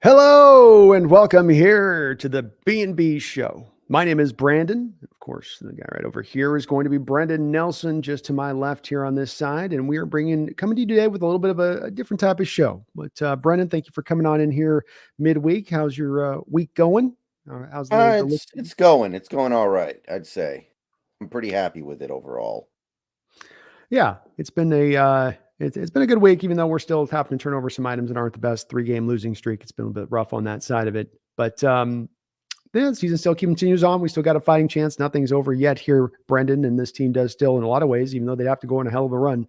Hello and welcome here to the B&B show. My name is Brandon. Of course, the guy right over here is going to be Brendan Nelson, just to my left here on this side. And we are coming to you today with a little bit of a different type of show. But Brendan, thank you for coming on in here midweek. How's your week going? How's the look? It's going all right, I'd say. I'm pretty happy with it overall. Yeah, it's been it's been a good week, even though we're still having to turn over some items that aren't the best. 3-game losing streak. It's been a bit rough on that side of it. But the season still continues on. We still got a fighting chance. Nothing's over yet here, Brendan, and this team does still, in a lot of ways, even though they have to go on a hell of a run,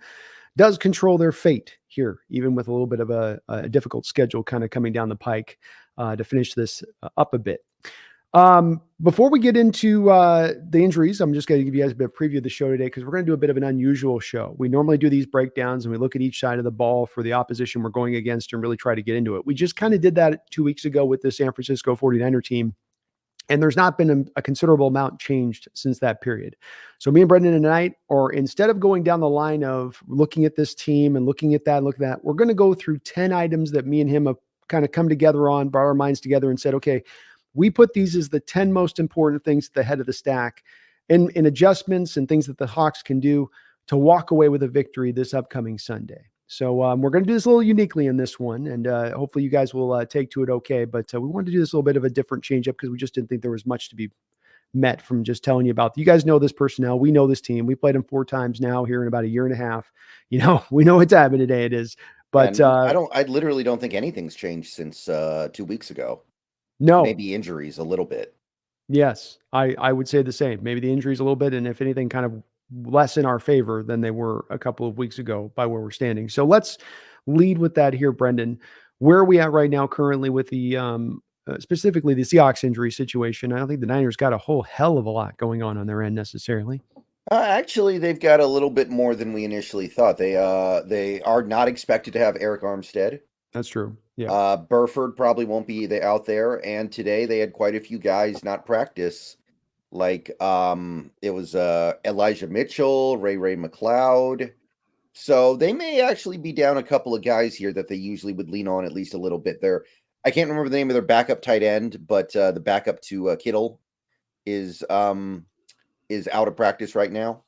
does control their fate here, even with a little bit of a difficult schedule kind of coming down the pike to finish this up a bit. Before we get into the injuries, I'm just going to give you guys a bit of preview of the show today because we're going to do a bit of an unusual show. We normally do these breakdowns and we look at each side of the ball for the opposition we're going against and really try to get into it. We just kind of did that 2 weeks ago with the San Francisco 49er team. And there's not been a considerable amount changed since that period. So me and Brendan tonight, or instead of going down the line of looking at this team and looking at that, we're going to go through 10 items that me and him have kind of come together on, brought our minds together and said, okay, we put these as the 10 most important things at the head of the stack in adjustments and things that the Hawks can do to walk away with a victory this upcoming Sunday. So we're going to do this a little uniquely in this one, and hopefully you guys will take to it okay. But we wanted to do this a little bit of a different change up because we just didn't think there was much to be met from just telling you about. You guys know this personnel. We know this team. We played them 4 times now here in about a year and a half. You know, we know what time of the day it is. But I literally don't think anything's changed since 2 weeks ago. No. Maybe injuries a little bit. Yes, I would say the same. Maybe the injuries a little bit, and if anything, kind of less in our favor than they were a couple of weeks ago by where we're standing. So let's lead with that here, Brendan. Where are we at right now currently with the specifically the Seahawks injury situation? I don't think the Niners got a whole hell of a lot going on their end necessarily. Actually, they've got a little bit more than we initially thought. They are not expected to have Eric Armstead. That's true. Yeah. Burford probably won't be out there, and today they had quite a few guys not practice. Like it was Elijah Mitchell, Ray McLeod. So they may actually be down a couple of guys here that they usually would lean on at least a little bit. I can't remember the name of their backup tight end, but the backup to Kittle is out of practice right now.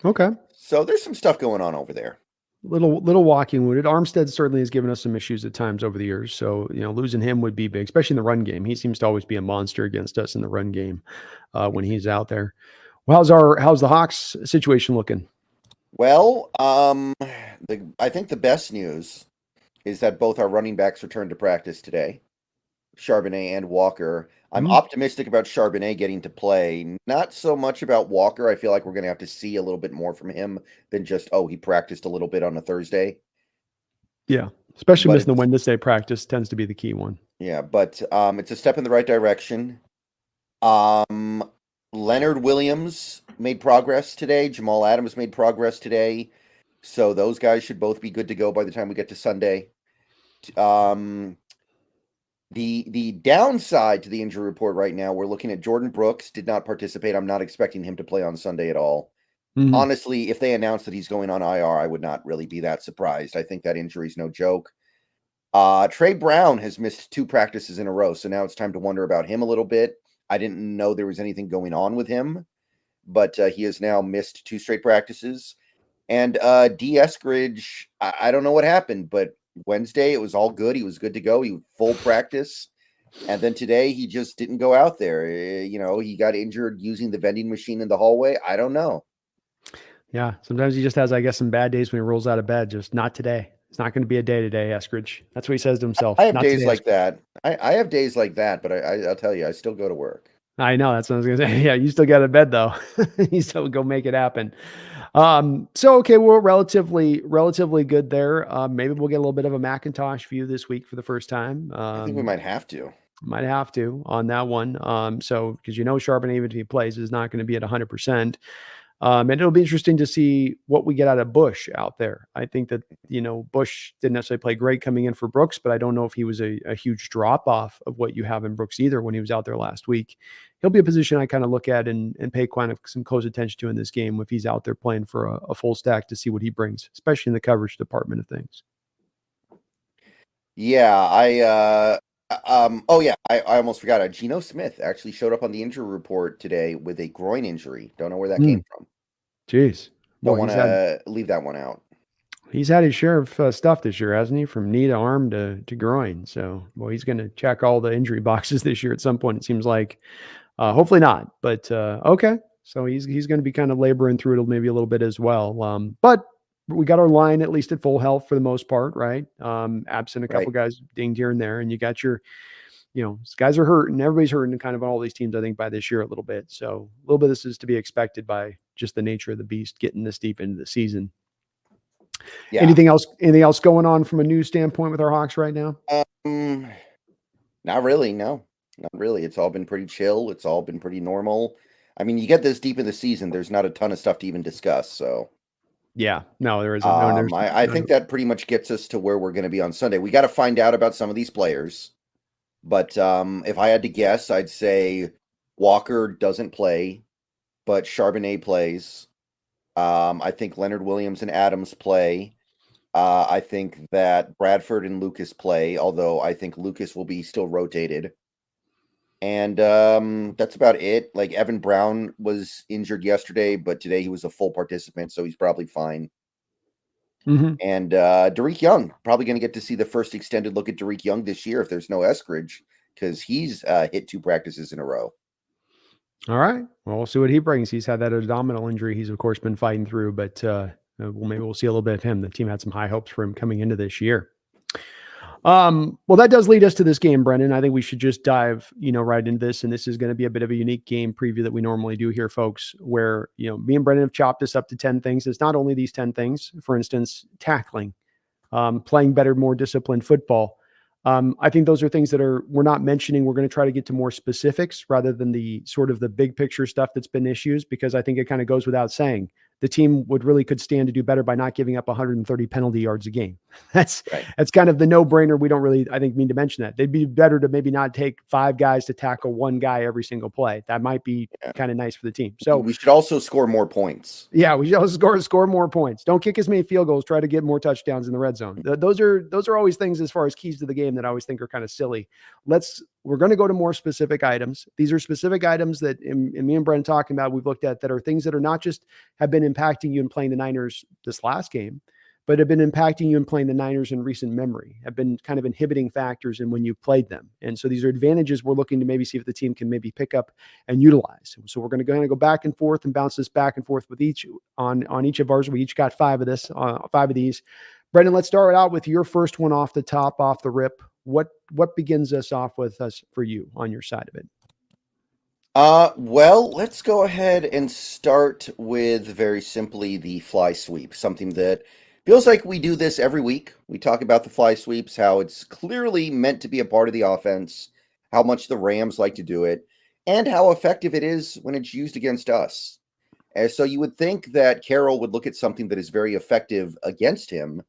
Okay. So there's some stuff going on over there. Little walking wounded. Armstead certainly has given us some issues at times over the years. So, losing him would be big, especially in the run game. He seems to always be a monster against us in the run game when he's out there. Well, how's the Hawks situation looking? Well, I think the best news is that both our running backs returned to practice today, Charbonnet and Walker. I'm optimistic about Charbonnet getting to play. Not so much about Walker. I feel like we're going to have to see a little bit more from him than just, he practiced a little bit on a Thursday. Yeah, especially missing the Wednesday practice tends to be the key one. Yeah, but it's a step in the right direction. Leonard Williams made progress today. Jamal Adams made progress today. So those guys should both be good to go by the time we get to Sunday. The downside to the injury report right now, we're looking at Jordan Brooks, did not participate. I'm not expecting him to play on Sunday at all. Mm-hmm. Honestly, if they announce that he's going on IR, I would not really be that surprised. I think that injury is no joke. Trey Brown has missed 2 practices in a row, so now it's time to wonder about him a little bit. I didn't know there was anything going on with him, but he has now missed 2 straight practices. And D. Eskridge, I don't know what happened, but Wednesday it was all good. He was good to go. He was full practice. And then today he just didn't go out there. He got injured using the vending machine in the hallway. I don't know. Yeah, sometimes he just has, I guess, some bad days when he rolls out of bed. Just not today. It's not going to be a day today, Eskridge. That's what he says to himself. I have days like that. I have days like that, but I'll tell you, I still go to work. I know. That's what I was going to say. Yeah, you still got to bed, though. You still go make it happen. Okay, we're relatively good there. Maybe we'll get a little bit of a Macintosh view this week for the first time. I think we might have to. Might have to on that one. So because Charbonnet, even if he plays, is not going to be at 100%. And it'll be interesting to see what we get out of Bush out there. I think that, Bush didn't necessarily play great coming in for Brooks, but I don't know if he was a huge drop off of what you have in Brooks either when he was out there last week. He'll be a position I kind of look at and pay kind of some close attention to in this game if he's out there playing for a full stack to see what he brings, especially in the coverage department of things. Yeah, Oh yeah, I almost forgot. Geno Smith actually showed up on the injury report today with a groin injury. Don't know where that came from. Jeez. Don't Boy, want to leave that one out. he's had his share of stuff this year, hasn't he? From knee to arm to groin. So, boy, he's going to check all the injury boxes this year at some point. It seems like, hopefully not, but okay. So he's going to be kind of laboring through it maybe a little bit as well. But we got our line at least at full health for the most part, right? Absent a couple Right. guys dinged here and there, and you got your, guys are hurting. Everybody's hurting kind of on all these teams, I think, by this year a little bit. So a little bit of this is to be expected by just the nature of the beast getting this deep into the season. Yeah. Anything else going on from a news standpoint with our Hawks right now? Not really. No, not really. It's all been pretty chill. It's all been pretty normal. I mean, you get this deep in the season, there's not a ton of stuff to even discuss. So, Yeah, no, there isn't. No, there's I think that pretty much gets us to where we're going to be on Sunday. We got to find out about some of these players, but if I had to guess, I'd say Walker doesn't play, but Charbonnet plays. I think Leonard Williams and Adams play. I think that Bradford and Lucas play, although I think Lucas will be still rotated. And that's about it. Like Evan Brown was injured yesterday, but today he was a full participant, so he's probably fine. Mhm. And Derek Young, probably going to get to see the first extended look at Derek Young this year if there's no Eskridge, because he's hit 2 practices in a row. All right. Well, we'll see what he brings. He's had that abdominal injury he's, of course, been fighting through, but maybe we'll see a little bit of him. The team had some high hopes for him coming into this year. Well, that does lead us to this game, Brendan. I think we should just dive, right into this. And this is going to be a bit of a unique game preview that we normally do here, folks, where, me and Brendan have chopped this up to 10 things. It's not only these 10 things, for instance, tackling, playing better, more disciplined football. I think those are things that we're not mentioning. We're going to try to get to more specifics rather than the sort of the big picture stuff that's been issues, because I think it kind of goes without saying. The team could stand to do better by not giving up 130 penalty yards a game. That's kind of the no-brainer. We don't really, I think, mean to mention that. They'd be better to maybe not take 5 guys to tackle 1 guy every single play. That might be kind of nice for the team. So we should also score more points. Yeah, we should also score more points. Don't kick as many field goals. Try to get more touchdowns in the red zone. Those are always things as far as keys to the game that I always think are kind of silly. We're going to go to more specific items. These are specific items that in me and Brent talking about, we've looked at that are things that are not just have been impacting you in playing the Niners this last game, but have been impacting you in playing the Niners in recent memory, have been kind of inhibiting factors in when you've played them. And so these are advantages we're looking to maybe see if the team can maybe pick up and utilize. So we're going to go back and forth and bounce this back and forth with each on each of ours. We each got 5 of these. Brendan, let's start out with your first one off the rip. What begins us off with us for you on your side of it? Well, let's go ahead and start with very simply the fly sweep, something that feels like we do this every week. We talk about the fly sweeps, how it's clearly meant to be a part of the offense, how much the Rams like to do it, and how effective it is when it's used against us. And so you would think that Carroll would look at something that is very effective against him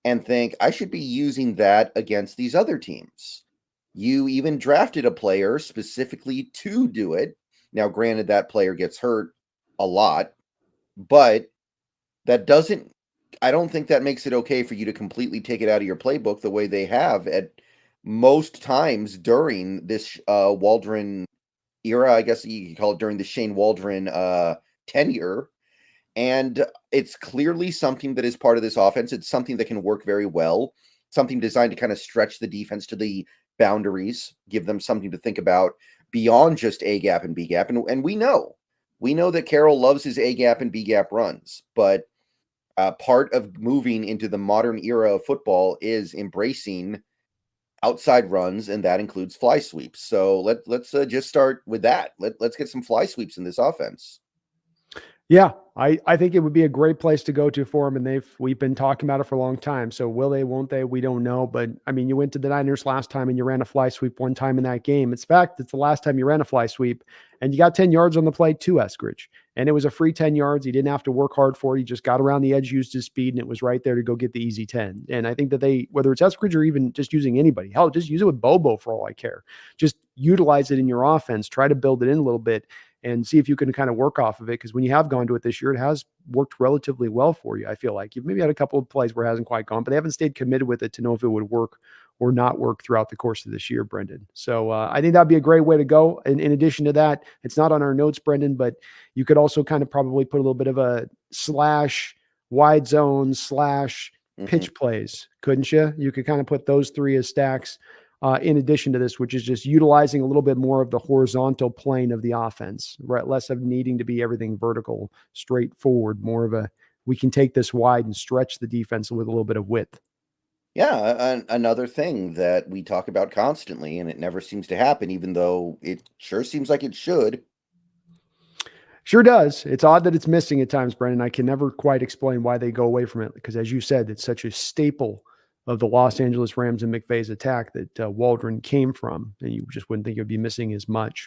and think, I should be using that against these other teams. You even drafted a player specifically to do it. Now, granted, that player gets hurt a lot, but I don't think that makes it okay for you to completely take it out of your playbook the way they have at most times during this Waldron era. I guess you could call it during the Shane Waldron tenure. And it's clearly something that is part of this offense. It's something that can work very well, something designed to kind of stretch the defense to the boundaries, give them something to think about beyond just A gap and B gap. And we know that Carroll loves his A gap and B gap runs, but part of moving into the modern era of football is embracing outside runs, and that includes fly sweeps. So let's just start with that. Let's get some fly sweeps in this offense. Yeah, I think it would be a great place to go to for them, and we've been talking about it for a long time. So will they, won't they? We don't know. But I mean, you went to the Niners last time and you ran a fly sweep one time in that game. It's the last time you ran a fly sweep, and you got 10 yards on the play to Eskridge. And it was a free 10 yards. He didn't have to work hard for it. He just got around the edge, used his speed, and it was right there to go get the easy 10. And I think that whether it's Eskridge or even just using anybody, hell, just use it with Bobo for all I care. Just utilize it in your offense. Try to build it in a little bit and see if you can kind of work off of it. Because when you have gone to it this year, it has worked relatively well for you. I feel like you've maybe had a couple of plays where it hasn't quite gone, but they haven't stayed committed with it to know if it would work or not work throughout the course of this year, Brendan. So I think that'd be a great way to go. And in addition to that, it's not on our notes, Brendan, but you could also kind of probably put a little bit of a slash wide zone slash pitch plays, couldn't you? You could kind of put those three as stacks in addition to this, which is just utilizing a little bit more of the horizontal plane of the offense, right? Less of needing to be everything vertical, straightforward, more of a, we can take this wide and stretch the defense with a little bit of width. Yeah, another thing that we talk about constantly, and it never seems to happen, even though it sure seems like it should. Sure does. It's odd that it's missing at times, Brendan. I can never quite explain why they go away from it because, as you said, it's such a staple of the Los Angeles Rams and McVay's attack that Waldron came from, and you just wouldn't think it would be missing as much.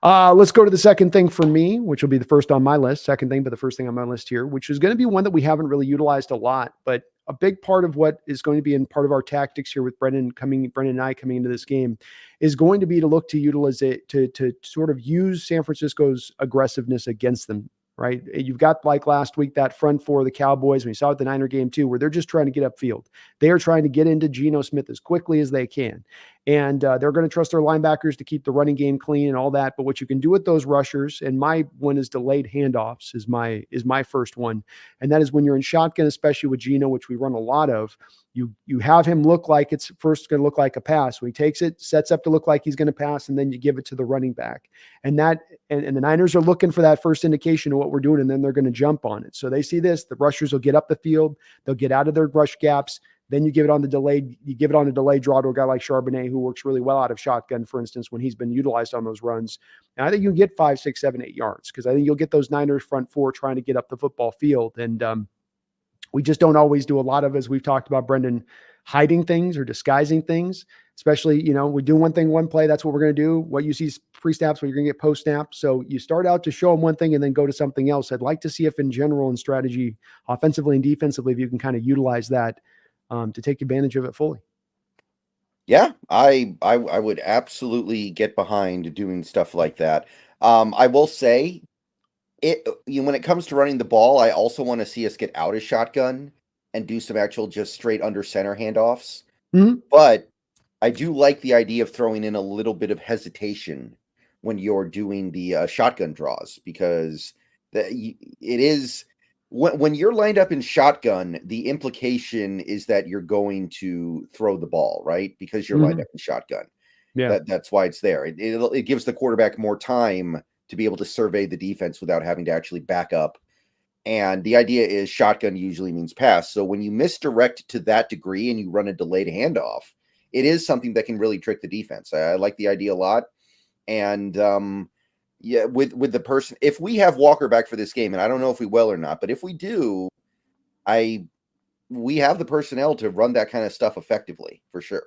Let's go to the second thing for me, which will be the first on my list. Second thing, but the first thing on my list here, which is going to be one that we haven't really utilized a lot, but a big part of what is going to be in part of our tactics here with Brendan and I coming into this game is going to be to look to utilize it to sort of use San Francisco's aggressiveness against them. Right. You've got like last week, that front four of the Cowboys, we saw at the Niner game too, where they're just trying to get upfield. They are trying to get into Geno Smith as quickly as they can. And they're going to trust their linebackers to keep the running game clean and all that. But what you can do with those rushers, and my one is delayed handoffs is my first one. And that is when you're in shotgun, especially with Geno, which we run a lot of, you have him look like it's first going to look like a pass. So he takes it, sets up to look like he's going to pass, and then you give it to the running back. And that and the Niners are looking for that first indication of what we're doing, and then they're going to jump on it. So they see this, the rushers will get up the field, they'll get out of their rush gaps. Then you give it on the delayed draw to a guy like Charbonnet, who works really well out of shotgun, for instance, when he's been utilized on those runs. And I think you can get 5, 6, 7, 8 yards because I think you'll get those Niners front four trying to get up the football field. And we just don't always do a lot of, as we've talked about, Brendan, hiding things or disguising things, especially, we do one thing, one play. That's what we're going to do. What you see is pre-snaps, what you're going to get post-snaps. So you start out to show them one thing and then go to something else. I'd like to see if in general in strategy, offensively and defensively, if you can kind of utilize that to take advantage of it fully. Yeah, I would absolutely get behind doing stuff like that. I will say, when it comes to running the ball, I also want to see us get out of shotgun and do some actual just straight under center handoffs. But I do like the idea of throwing in a little bit of hesitation when you're doing the shotgun draws, because it is when you're lined up in shotgun, the implication is that you're going to throw the ball, right? Because you're lined up in shotgun. Yeah. That's why it's there. It gives the quarterback more time to be able to survey the defense without having to actually back up. And the idea is shotgun usually means pass. So when you misdirect to that degree and you run a delayed handoff, it is something that can really trick the defense. I like the idea a lot. And yeah, with the person, if we have Walker back for this game, and I don't know if we will or not, but if we do, we have the personnel to run that kind of stuff effectively for sure.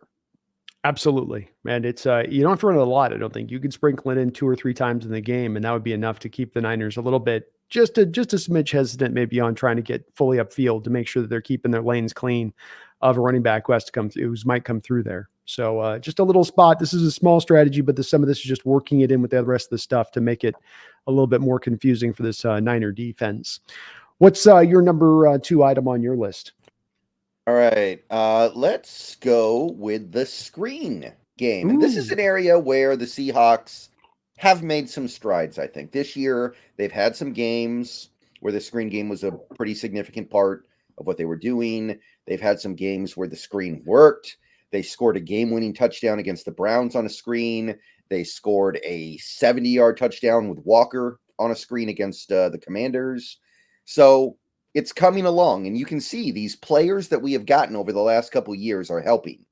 Absolutely. And it's you don't have to run it a lot. I don't think you could sprinkle it in 2 or 3 times in the game, and that would be enough to keep the Niners a little bit just a smidge hesitant maybe on trying to get fully upfield to make sure that they're keeping their lanes clean of a running back who has to come through, who might come through there. So just a little spot. This is a small strategy, but some of this is just working it in with the rest of the stuff to make it a little bit more confusing for this Niner defense. What's your number 2 item on your list? All right, let's go with the screen game. And this is an area where the Seahawks have made some strides, I think. This year, they've had some games where the screen game was a pretty significant part of what they were doing. They've had some games where the screen worked. They scored a game-winning touchdown against the Browns on a screen. They scored a 70-yard touchdown with Walker on a screen against the Commanders. So it's coming along, and you can see these players that we have gotten over the last couple of years are helping.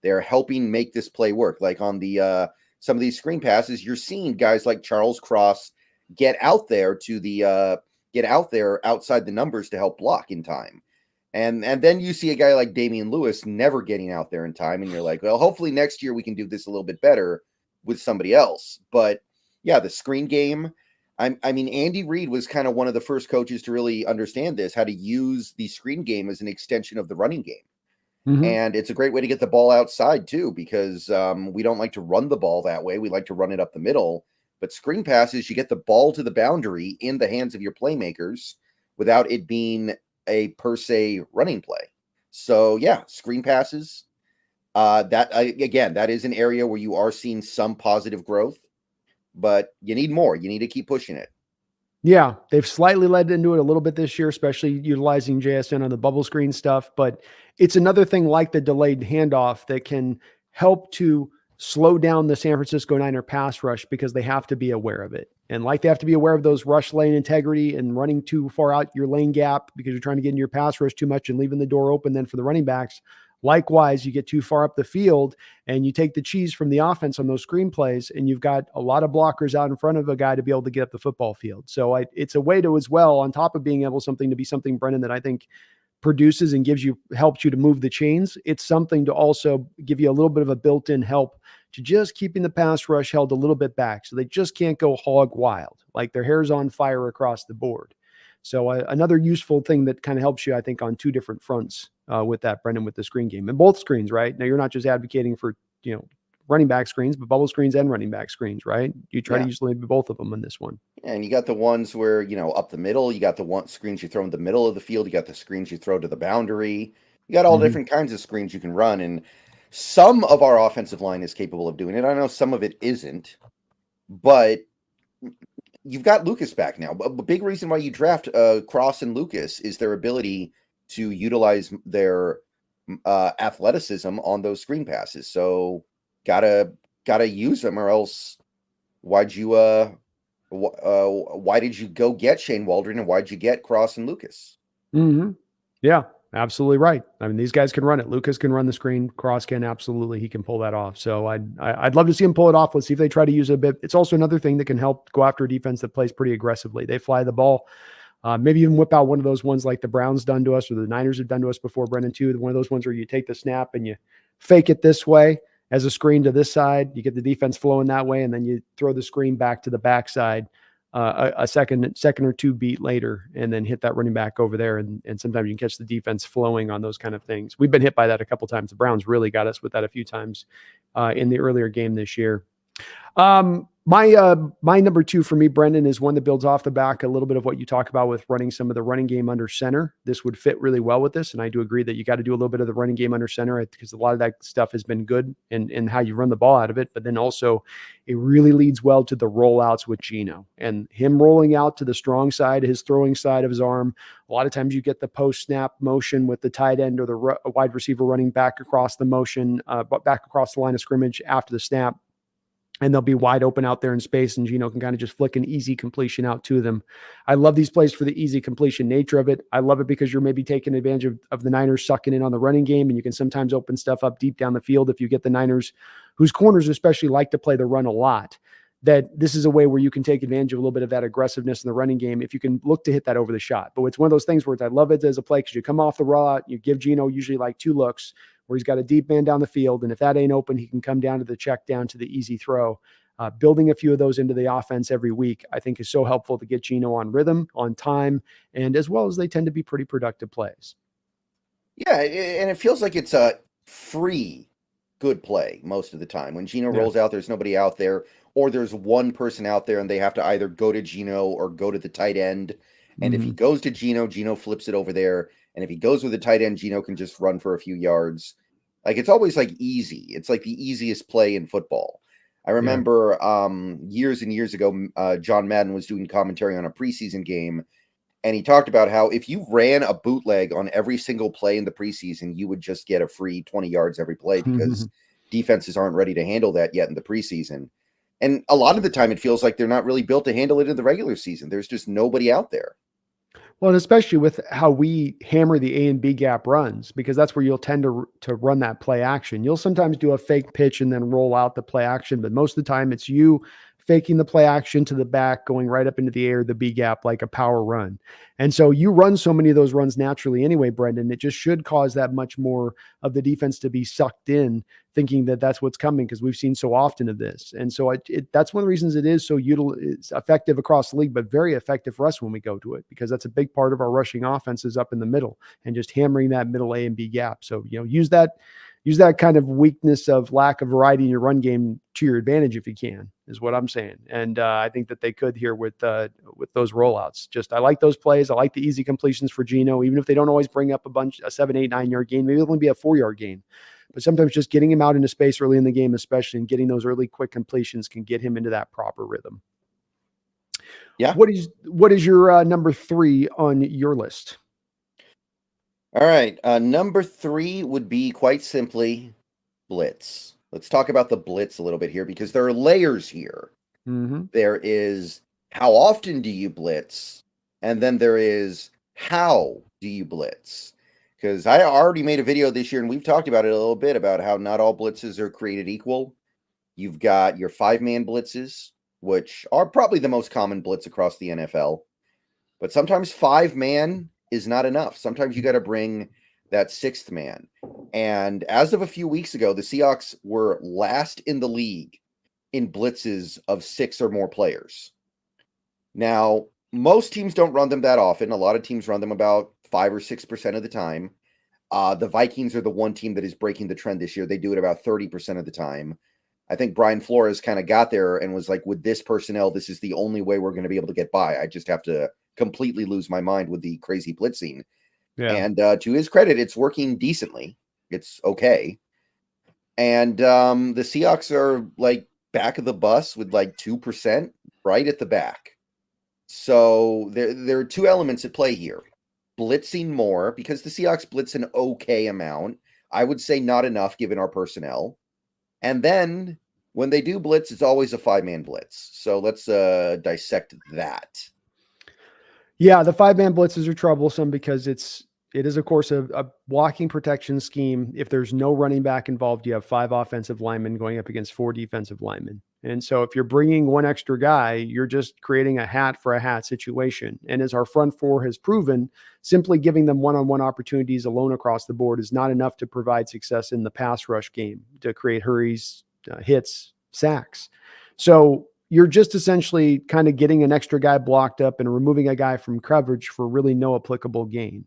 They're helping make this play work. Like on the some of these screen passes, you're seeing guys like Charles Cross get out there outside the numbers to help block in time. And then you see a guy like Damian Lewis never getting out there in time, and you're like, well, hopefully next year we can do this a little bit better with somebody else. But yeah, the screen game, I mean, Andy Reid was kind of one of the first coaches to really understand this, how to use the screen game as an extension of the running game. And it's a great way to get the ball outside too, because we don't like to run the ball that way. We like to run it up the middle. But screen passes, you get the ball to the boundary in the hands of your playmakers without it being a per se running play. So yeah, screen passes, Again, that is an area where you are seeing some positive growth, but you need more. You need to keep pushing it. Yeah, they've slightly led into it a little bit this year, especially utilizing JSN on the bubble screen stuff. But it's another thing like the delayed handoff that can help to slow down the San Francisco Niner pass rush because they have to be aware of it. And like they have to be aware of those rush lane integrity and running too far out your lane gap because you're trying to get into your pass rush too much and leaving the door open then for the running backs. Likewise, you get too far up the field and you take the cheese from the offense on those screenplays, and you've got a lot of blockers out in front of a guy to be able to get up the football field. So it's a way to, as well, on top of being able to be something, Brendan, that I think produces and helps you to move the chains. It's something to also give you a little bit of a built-in help to just keeping the pass rush held a little bit back. So they just can't go hog wild, like their hair's on fire across the board. So another useful thing that kind of helps you, I think, on two different fronts with that, Brendan, with the screen game and both screens, right? Now, you're not just advocating for, running back screens, but bubble screens and running back screens, right? You try to use maybe both of them in this one. And you got the ones where, up the middle, you got the screens you throw in the middle of the field. You got the screens you throw to the boundary. You got all different kinds of screens you can run. And some of our offensive line is capable of doing it. I know some of it isn't, but you've got Lucas back now. A big reason why you draft Cross and Lucas is their ability to utilize their athleticism on those screen passes. So gotta use them, or else why did you go get Shane Waldron, and why'd you get Cross and Lucas? Yeah, absolutely right. I mean, these guys can run it. Lucas can run the screen. Cross can, absolutely. He can pull that off. So I'd love to see him pull it off. Let's see if they try to use it a bit. It's also another thing that can help go after a defense that plays pretty aggressively. They fly the ball. Maybe even whip out one of those ones like the Browns done to us or the Niners have done to us before, Brendan, too. One of those ones where you take the snap and you fake it this way as a screen to this side. You get the defense flowing that way, and then you throw the screen back to the backside a second or two beat later, and then hit that running back over there. And sometimes you can catch the defense flowing on those kind of things. We've been hit by that a couple times. The Browns really got us with that a few times in the earlier game this year. My number two for me, Brendan, is one that builds off the back a little bit of what you talk about with running some of the running game under center. This would fit really well with this. And I do agree that you got to do a little bit of the running game under center because a lot of that stuff has been good in how you run the ball out of it. But then also it really leads well to the rollouts with Geno and him rolling out to the strong side, his throwing side of his arm. A lot of times you get the post snap motion with the tight end or the wide receiver running back across the motion, back across the line of scrimmage after the snap. And they'll be wide open out there in space, and Geno can kind of just flick an easy completion out to them. I love these plays for the easy completion nature of it. I love it because you're maybe taking advantage of the Niners sucking in on the running game, and you can sometimes open stuff up deep down the field if you get the Niners, whose corners especially like to play the run a lot, that this is a way where you can take advantage of a little bit of that aggressiveness in the running game if you can look to hit that over the shot. But it's one of those things where I love it as a play because you come off the rollout, you give Geno usually like two looks where he's got a deep man down the field, and if that ain't open, he can come down to the check down to the easy throw. Building a few of those into the offense every week, I think, is so helpful to get Geno on rhythm, on time, and as well as they tend to be pretty productive plays. Yeah, and it feels like it's a free good play most of the time. When Geno rolls out, there's nobody out there, or there's one person out there, and they have to either go to Geno or go to the tight end. And if he goes to Geno, Geno flips it over there. And if he goes with the tight end, Geno can just run for a few yards. Like, it's always like easy. It's like the easiest play in football. I remember years and years ago, John Madden was doing commentary on a preseason game, and he talked about how if you ran a bootleg on every single play in the preseason, you would just get a free 20 yards every play because defenses aren't ready to handle that yet in the preseason. And a lot of the time, it feels like they're not really built to handle it in the regular season. There's just nobody out there. Well, and especially with how we hammer the A and B gap runs, because that's where you'll tend to run that play action. You'll sometimes do a fake pitch and then roll out the play action, but most of the time it's you faking the play action to the back, going right up into the air, the B gap, like a power run. And so you run so many of those runs naturally anyway, Brendan, it just should cause that much more of the defense to be sucked in, thinking that that's what's coming, because we've seen so often of this. And so that's one of the reasons it is so it's effective across the league, but very effective for us when we go to it, because that's a big part of our rushing offenses up in the middle and just hammering that middle A and B gap. So, use that kind of weakness of lack of variety in your run game to your advantage if you can, is what I'm saying. And I think that they could here with those rollouts. Just, I like those plays. I like the easy completions for Geno, even if they don't always bring up a 7, 8, 9 yard gain. Maybe it'll only be a 4 yard gain. but sometimes just getting him out into space early in the game, especially, and getting those early quick completions can get him into that proper rhythm. Yeah. What is your number 3 on your list? All right. Number 3 would be quite simply blitz. Let's talk about the blitz a little bit here because there are layers here. Mm-hmm. There is how often do you blitz? And then there is how do you blitz? Because I already made a video this year and we've talked about it a little bit about how not all blitzes are created equal. You've got your 5-man blitzes, which are probably the most common blitz across the NFL. But sometimes 5-man is not enough. Sometimes you got to bring that 6th man. And as of a few weeks ago, the Seahawks were last in the league in blitzes of 6 or more players. Now, most teams don't run them that often. A lot of teams run them about 5 or 6% of the time. The Vikings are the one team that is breaking the trend this year. They do it about 30% of the time. I think Brian Flores kind of got there and was like, with this personnel, this is the only way we're going to be able to get by. I just have to completely lose my mind with the crazy blitzing. Yeah. And to his credit, it's working decently. It's okay. And the Seahawks are like back of the bus with like 2% right at the back. So there are 2 elements at play here. Blitzing more, because the Seahawks blitz an okay amount. I would say not enough given our personnel. And then when they do blitz, it's always a 5-man blitz. So let's dissect that. Yeah, the 5-man blitzes are troublesome because it is, of course, a blocking protection scheme. If there's no running back involved, you have 5 offensive linemen going up against 4 defensive linemen. And so if you're bringing one extra guy, you're just creating a hat for a hat situation. And as our front 4 has proven, simply giving them one-on-one opportunities alone across the board is not enough to provide success in the pass rush game, to create hurries, hits, sacks. So you're just essentially kind of getting an extra guy blocked up and removing a guy from coverage for really no applicable gain.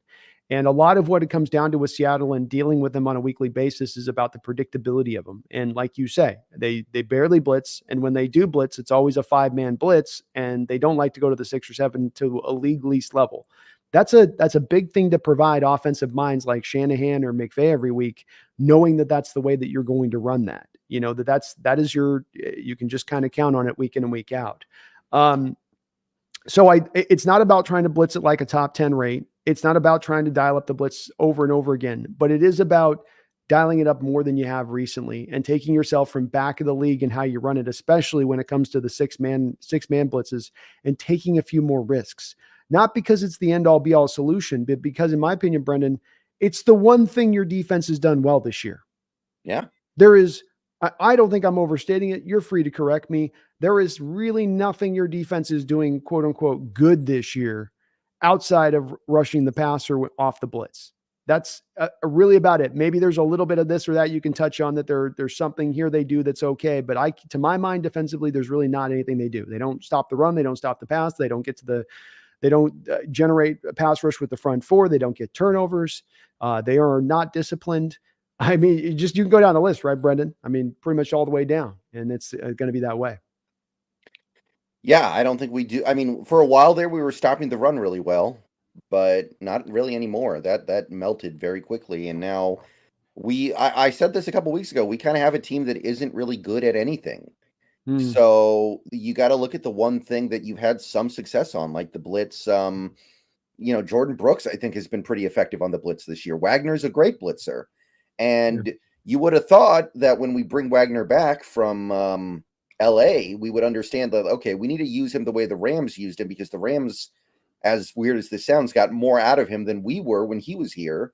And a lot of what it comes down to with Seattle and dealing with them on a weekly basis is about the predictability of them. And like you say, they barely blitz. And when they do blitz, it's always a 5-man blitz, and they don't like to go to the 6 or 7 to a league least level. That's a big thing to provide offensive minds like Shanahan or McVay every week, knowing that that's the way that you're going to run that. You know, that is you can just kind of count on it week in and week out. So it's not about trying to blitz it like a top 10 rate. It's not about trying to dial up the blitz over and over again, but it is about dialing it up more than you have recently and taking yourself from back of the league and how you run it, especially when it comes to the 6-man blitzes, and taking a few more risks. Not because it's the end all be all solution, but because, in my opinion, Brendan, it's the one thing your defense has done well this year. Yeah. There is, I don't think I'm overstating it. You're free to correct me. There is really nothing your defense is doing, quote unquote, good this year outside of rushing the passer off the blitz. That's really about it. Maybe there's a little bit of this or that you can touch on, that there's something here they do that's okay. But to my mind, defensively, there's really not anything they do. They don't stop the run. They don't stop the pass. They don't get to they don't generate a pass rush with the front 4. They don't get turnovers. They are not disciplined. I mean, you can go down the list, right, Brendan? I mean, pretty much all the way down, and it's going to be that way. Yeah, I don't think we do. I mean, for a while there, we were stopping the run really well, but not really anymore. That melted very quickly, and now I said this a couple weeks ago. We kind of have a team that isn't really good at anything. So you got to look at the one thing that you've had some success on, like the blitz. Jordan Brooks, I think, has been pretty effective on the blitz this year. Wagner's a great blitzer, and you would have thought that when we bring Wagner back from LA, we would understand that, okay, we need to use him the way the Rams used him, because the Rams, as weird as this sounds, got more out of him than we were when he was here.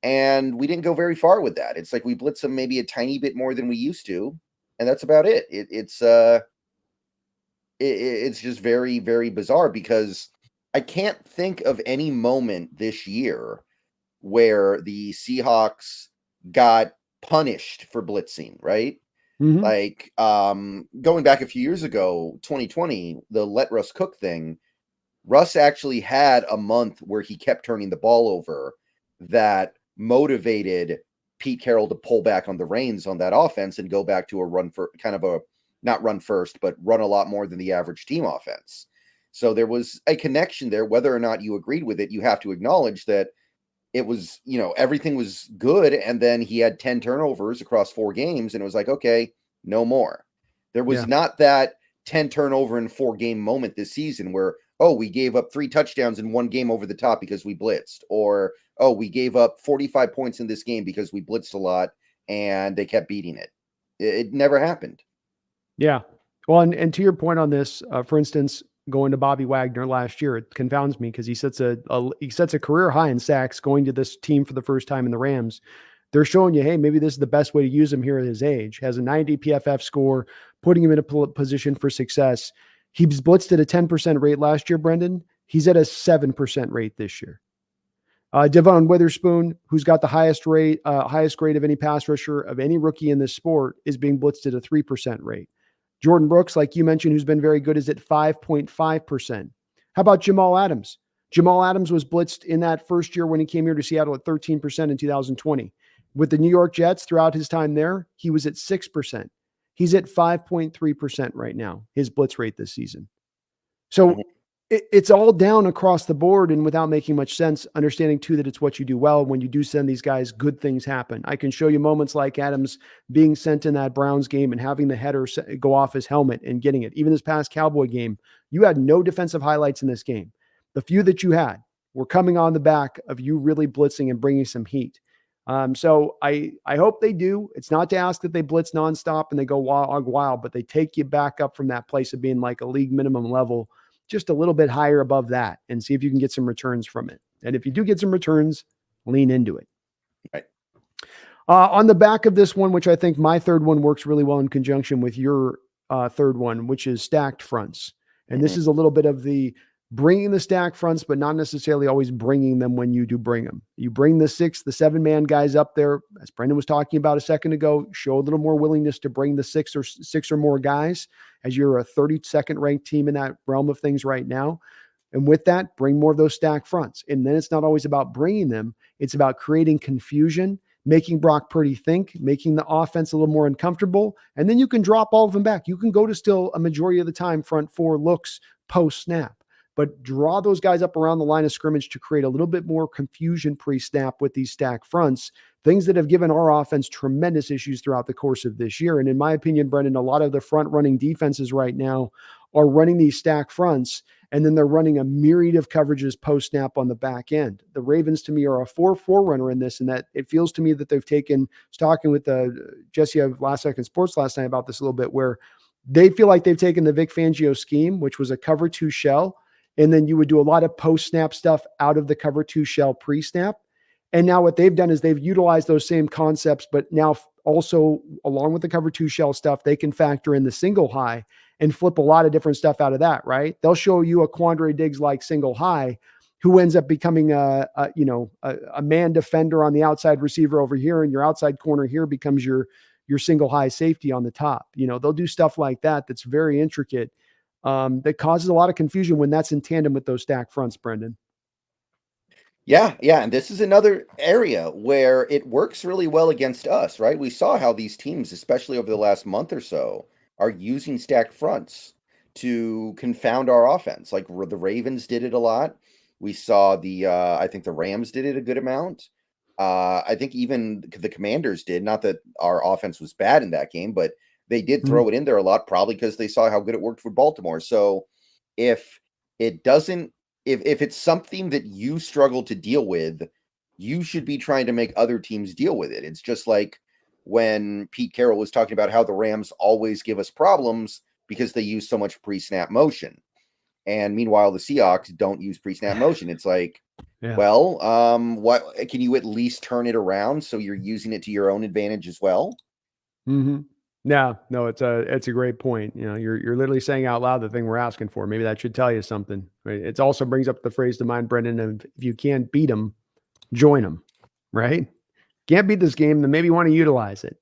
And we didn't go very far with that. It's like we blitz him maybe a tiny bit more than we used to, and that's about it. It's just very, very bizarre, because I can't think of any moment this year where the Seahawks got punished for blitzing, right? Mm-hmm. Like going back a few years ago, 2020, the let Russ cook thing, Russ actually had a month where he kept turning the ball over that motivated Pete Carroll to pull back on the reins on that offense and go back to a run for kind of a, not run first, but run a lot more than the average team offense. So there was a connection there. Whether or not you agreed with it, you have to acknowledge that it was, everything was good. And then he had 10 turnovers across 4 games. And it was like, okay, no more. There was not that 10 turnover in 4 game moment this season where, oh, we gave up 3 touchdowns in 1 game over the top because we blitzed, or, oh, we gave up 45 points in this game because we blitzed a lot and they kept beating it. It never happened. Yeah. Well, and to your point on this, for instance, going to Bobby Wagner last year, it confounds me because he sets a career high in sacks going to this team for the first time in the Rams. They're showing you, hey, maybe this is the best way to use him here at his age. Has a 90 PFF score, putting him in a position for success. He was blitzed at a 10% rate last year, Brendan. He's at a 7% rate this year. Devon Witherspoon, who's got the highest grade of any pass rusher of any rookie in this sport, is being blitzed at a 3% rate. Jordan Brooks, like you mentioned, who's been very good, is at 5.5%. How about Jamal Adams? Jamal Adams was blitzed in that first year when he came here to Seattle at 13% in 2020. With the New York Jets throughout his time there, he was at 6%. He's at 5.3% right now, his blitz rate this season. So it's all down across the board and without making much sense, understanding too that it's what you do well. When you do send these guys, good things happen. I can show you moments like Adams being sent in that Browns game and having the header go off his helmet and getting it. Even this past Cowboy game, you had no defensive highlights in this game. The few that you had were coming on the back of you really blitzing and bringing some heat. So I hope they do. It's not to ask that they blitz nonstop and they go wild, but they take you back up from that place of being like a league minimum level, just a little bit higher above that, and see if you can get some returns from it. And if you do get some returns, lean into it. Right. On the back of this one, which I think my third one works really well in conjunction with your third one, which is stacked fronts. And this is a little bit of the bringing the stack fronts, but not necessarily always bringing them when you do bring them. You bring the 6, the 7-man guys up there, as Brendan was talking about a second ago, show a little more willingness to bring the 6 or more guys, as you're a 32nd ranked team in that realm of things right now. And with that, bring more of those stack fronts. And then it's not always about bringing them. It's about creating confusion, making Brock Purdy think, making the offense a little more uncomfortable. And then you can drop all of them back. You can go to still a majority of the time front 4 looks post snap, but draw those guys up around the line of scrimmage to create a little bit more confusion pre-snap with these stack fronts, things that have given our offense tremendous issues throughout the course of this year. And in my opinion, Brendan, a lot of the front running defenses right now are running these stack fronts, and then they're running a myriad of coverages post-snap on the back end. The Ravens, to me, are a 4-4 runner in this, and that it feels to me that they've taken, I was talking with Jesse of Last Second Sports last night about this a little bit, where they feel like they've taken the Vic Fangio scheme, which was a cover 2 shell, and then you would do a lot of post-snap stuff out of the cover 2 shell pre-snap. And now what they've done is they've utilized those same concepts, but now also along with the cover 2 shell stuff, they can factor in the single high and flip a lot of different stuff out of that, right? They'll show you a Quandre Diggs-like single high who ends up becoming a man defender on the outside receiver over here, and your outside corner here becomes your single high safety on the top. They'll do stuff like that that's very intricate. That causes a lot of confusion when that's in tandem with those stack fronts, Brendan. Yeah. And this is another area where it works really well against us, right? We saw how these teams, especially over the last month or so, are using stacked fronts to confound our offense. Like the Ravens did it a lot. We saw I think the Rams did it a good amount. I think even the Commanders did. Not that our offense was bad in that game, but they did throw it in there a lot, probably because they saw how good it worked for Baltimore. So if it's something that you struggle to deal with, you should be trying to make other teams deal with it. It's just like when Pete Carroll was talking about how the Rams always give us problems because they use so much pre-snap motion. And meanwhile, the Seahawks don't use pre-snap motion. It's like, what can you at least turn it around so you're using it to your own advantage as well? Mm-hmm. No, it's a great point. You're literally saying out loud the thing we're asking for. Maybe that should tell you something. Right? It also brings up the phrase to mind, Brendan, of if you can't beat them, join them, right? Can't beat this game, then maybe you want to utilize it.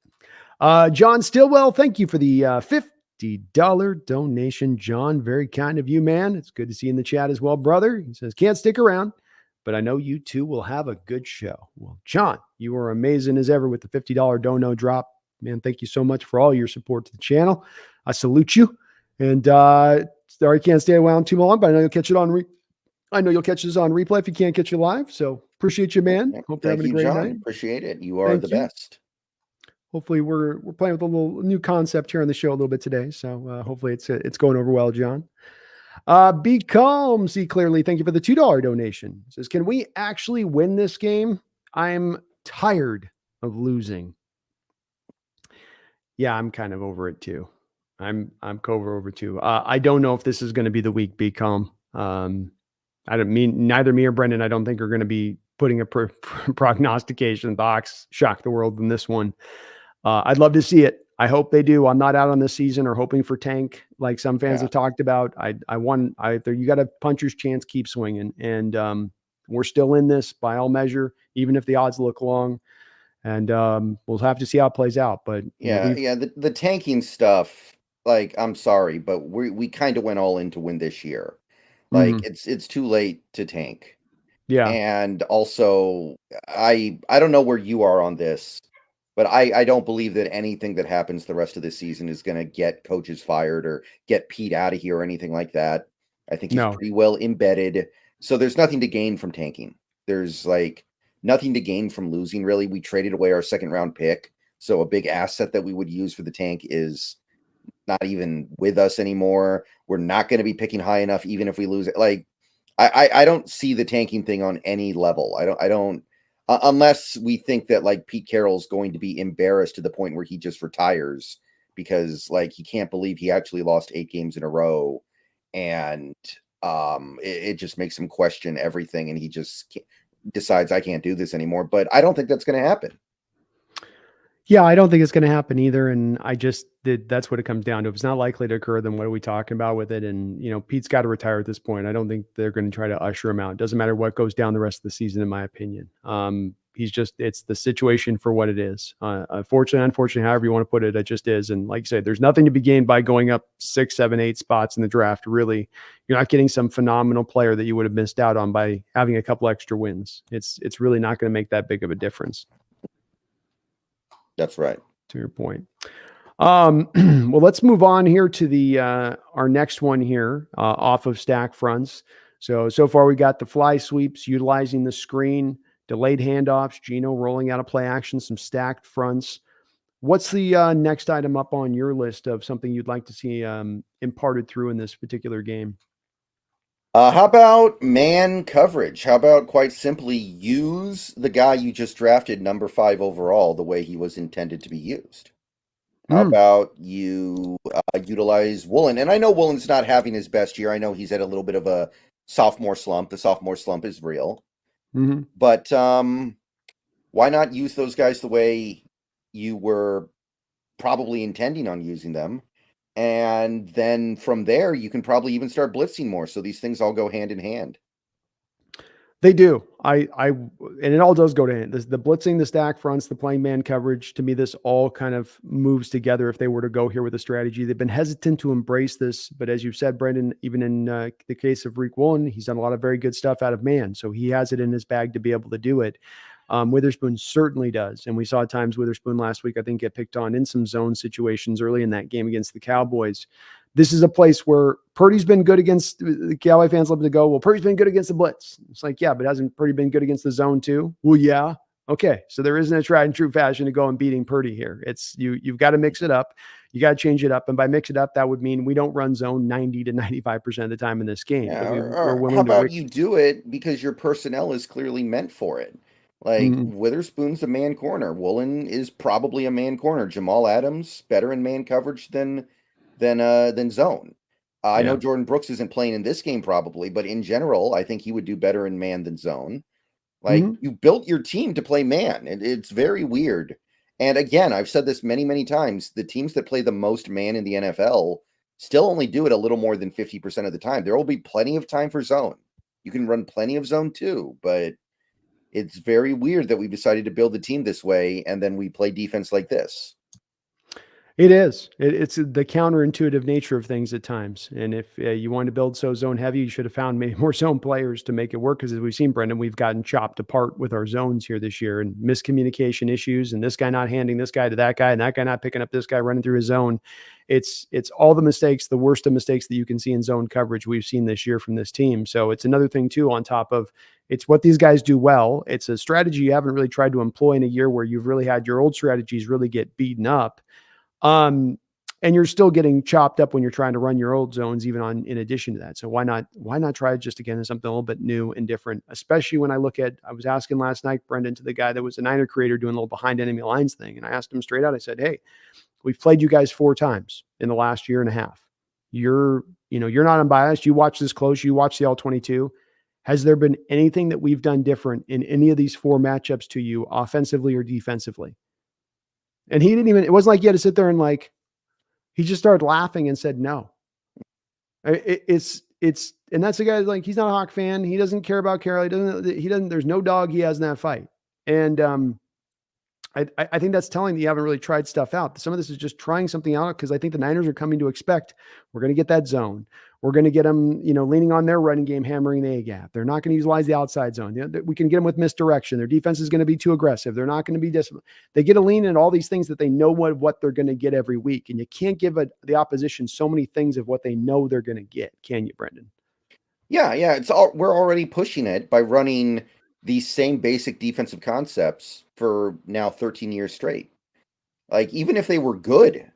John Stillwell, thank you for the $50 donation. John, very kind of you, man. It's good to see you in the chat as well, brother. He says, can't stick around, but I know you two will have a good show. Well, John, you are amazing as ever with the $50 dono drop. Man, thank you so much for all your support to the channel. I salute you. And sorry, can't stay around too long, but I know you'll catch it on. I know you'll catch this on replay if you can't catch it live. So Appreciate you, man. Yeah. Hope you're Thank having a you, great John. night. Appreciate it. You are the Thank you. best. Hopefully we're playing with a little new concept here on the show a little bit today. So hopefully it's going over well, John. Be calm, see clearly. Thank you for the $2 donation. Says, can we actually win this game? I'm tired of losing. Yeah, I'm kind of over it too. I'm over too. I don't know if this is going to be the week. Be calm. I don't mean neither me or Brendan. I don't think are going to be putting a prognostication. The Hawks shock the world in this one. I'd love to see it. I hope they do. I'm not out on this season or hoping for tank like some fans have talked about. You got a puncher's chance, keep swinging. And we're still in this by all measure, even if the odds look long. And we'll have to see how it plays out. But the tanking stuff, like, I'm sorry, but we kind of went all in to win this year. Like, it's too late to tank. Yeah. And also, I don't know where you are on this, but I don't believe that anything that happens the rest of this season is going to get coaches fired or get Pete out of here or anything like that. I think he's pretty well embedded. So there's nothing to gain from tanking. There's like nothing to gain from losing, really. We traded away our second round pick. So a big asset that we would use for the tank is not even with us anymore. We're not going to be picking high enough, even if we lose it. Like, I don't see the tanking thing on any level. I don't unless we think that like Pete Carroll's going to be embarrassed to the point where he just retires because like he can't believe he actually lost 8 games in a row, and it just makes him question everything, and he just decides I can't do this anymore. But I don't think that's going to happen. Yeah, I don't think it's going to happen either. And that's what it comes down to. If it's not likely to occur, then what are we talking about with it? And, Pete's got to retire at this point. I don't think they're going to try to usher him out. It doesn't matter what goes down the rest of the season, in my opinion. It's the situation for what it is. Unfortunately, however you want to put it, it just is. And like I said, there's nothing to be gained by going up 6, 7, 8 spots in the draft. Really, you're not getting some phenomenal player that you would have missed out on by having a couple extra wins. It's really not going to make that big of a difference. That's right. To your point. Well, let's move on here to the our next one here off of stack fronts. So far we got the fly sweeps utilizing the screen, delayed handoffs, Geno rolling out a play action, some stacked fronts. What's the next item up on your list of something you'd like to see imparted through in this particular game? How about man coverage? How about quite simply use the guy you just drafted number 5 overall the way he was intended to be used? How about you utilize Woolen? And I know Woolen's not having his best year. I know he's had a little bit of a sophomore slump. The sophomore slump is real. But why not use those guys the way you were probably intending on using them? And then from there, you can probably even start blitzing more. So these things all go hand in hand. They do. And it all does go to hand. The blitzing, the stack fronts, the playing man coverage. To me, this all kind of moves together. If they were to go here with a strategy, they've been hesitant to embrace this. But as you said, Brendan, even in the case of Reek Woolen, he's done a lot of very good stuff out of man. So he has it in his bag to be able to do it. Witherspoon certainly does. And we saw at times Witherspoon last week, I think, get picked on in some zone situations early in that game against the Cowboys. This is a place where Purdy's been good against the Cowboy fans love to go, well, Purdy's been good against the blitz. It's like, yeah, but hasn't Purdy been good against the zone too? Well, yeah. Okay. So there isn't a tried and true fashion to go and beating Purdy here. It's you've got to mix it up. You got to change it up. And by mix it up, that would mean we don't run zone 90 to 95% of the time in this game. Yeah, but we're willing how about you do it because your personnel is clearly meant for it. Like Witherspoon's a man corner. Woolen is probably a man corner. Jamal Adams better in man coverage than zone. I know Jordan Brooks isn't playing in this game probably, but in general, I think he would do better in man than zone. Like you built your team to play man. It's very weird. And again, I've said this many, many times. The teams that play the most man in the NFL still only do it a little more than 50% of the time. There will be plenty of time for zone. You can run plenty of zone too, but it's very weird that we decided to build the team this way and then we play defense like this. It is. It's the counterintuitive nature of things at times. And if you want to build so zone heavy, you should have found maybe more zone players to make it work. Because as we've seen, Brendan, we've gotten chopped apart with our zones here this year, and miscommunication issues, and this guy not handing this guy to that guy, and that guy not picking up this guy running through his zone. It's all the mistakes, the worst of mistakes that you can see in zone coverage we've seen this year from this team. So it's another thing too, on top of it's what these guys do well. It's a strategy you haven't really tried to employ in a year where you've really had your old strategies really get beaten up. And you're still getting chopped up when you're trying to run your old zones, even in addition to that. So why not try just again something a little bit new and different, especially when I was asking last night, Brendan, to the guy that was a Niner creator doing a little behind enemy lines thing. And I asked him straight out, I said, hey, we've played you guys 4 times in the last year and a half. You're not unbiased. You watch this close. You watch the all 22. Has there been anything that we've done different in any of these 4 matchups to you offensively or defensively? And it wasn't like you had to sit there and he just started laughing and said, no. And that's the guy, he's not a Hawk fan. He doesn't care about Carroll. There's no dog he has in that fight. And, I think that's telling that you haven't really tried stuff out. Some of this is just trying something out because I think the Niners are coming to expect we're going to get that zone. We're going to get them, leaning on their running game, hammering the A gap. They're not going to utilize the outside zone. We can get them with misdirection. Their defense is going to be too aggressive. They're not going to be disciplined. They get a lean in all these things that they know what they're going to get every week. And you can't give the opposition so many things of what they know they're going to get. Can you, Brendan? Yeah. We're already pushing it by running these same basic defensive concepts for now 13 years straight. Even if they were good,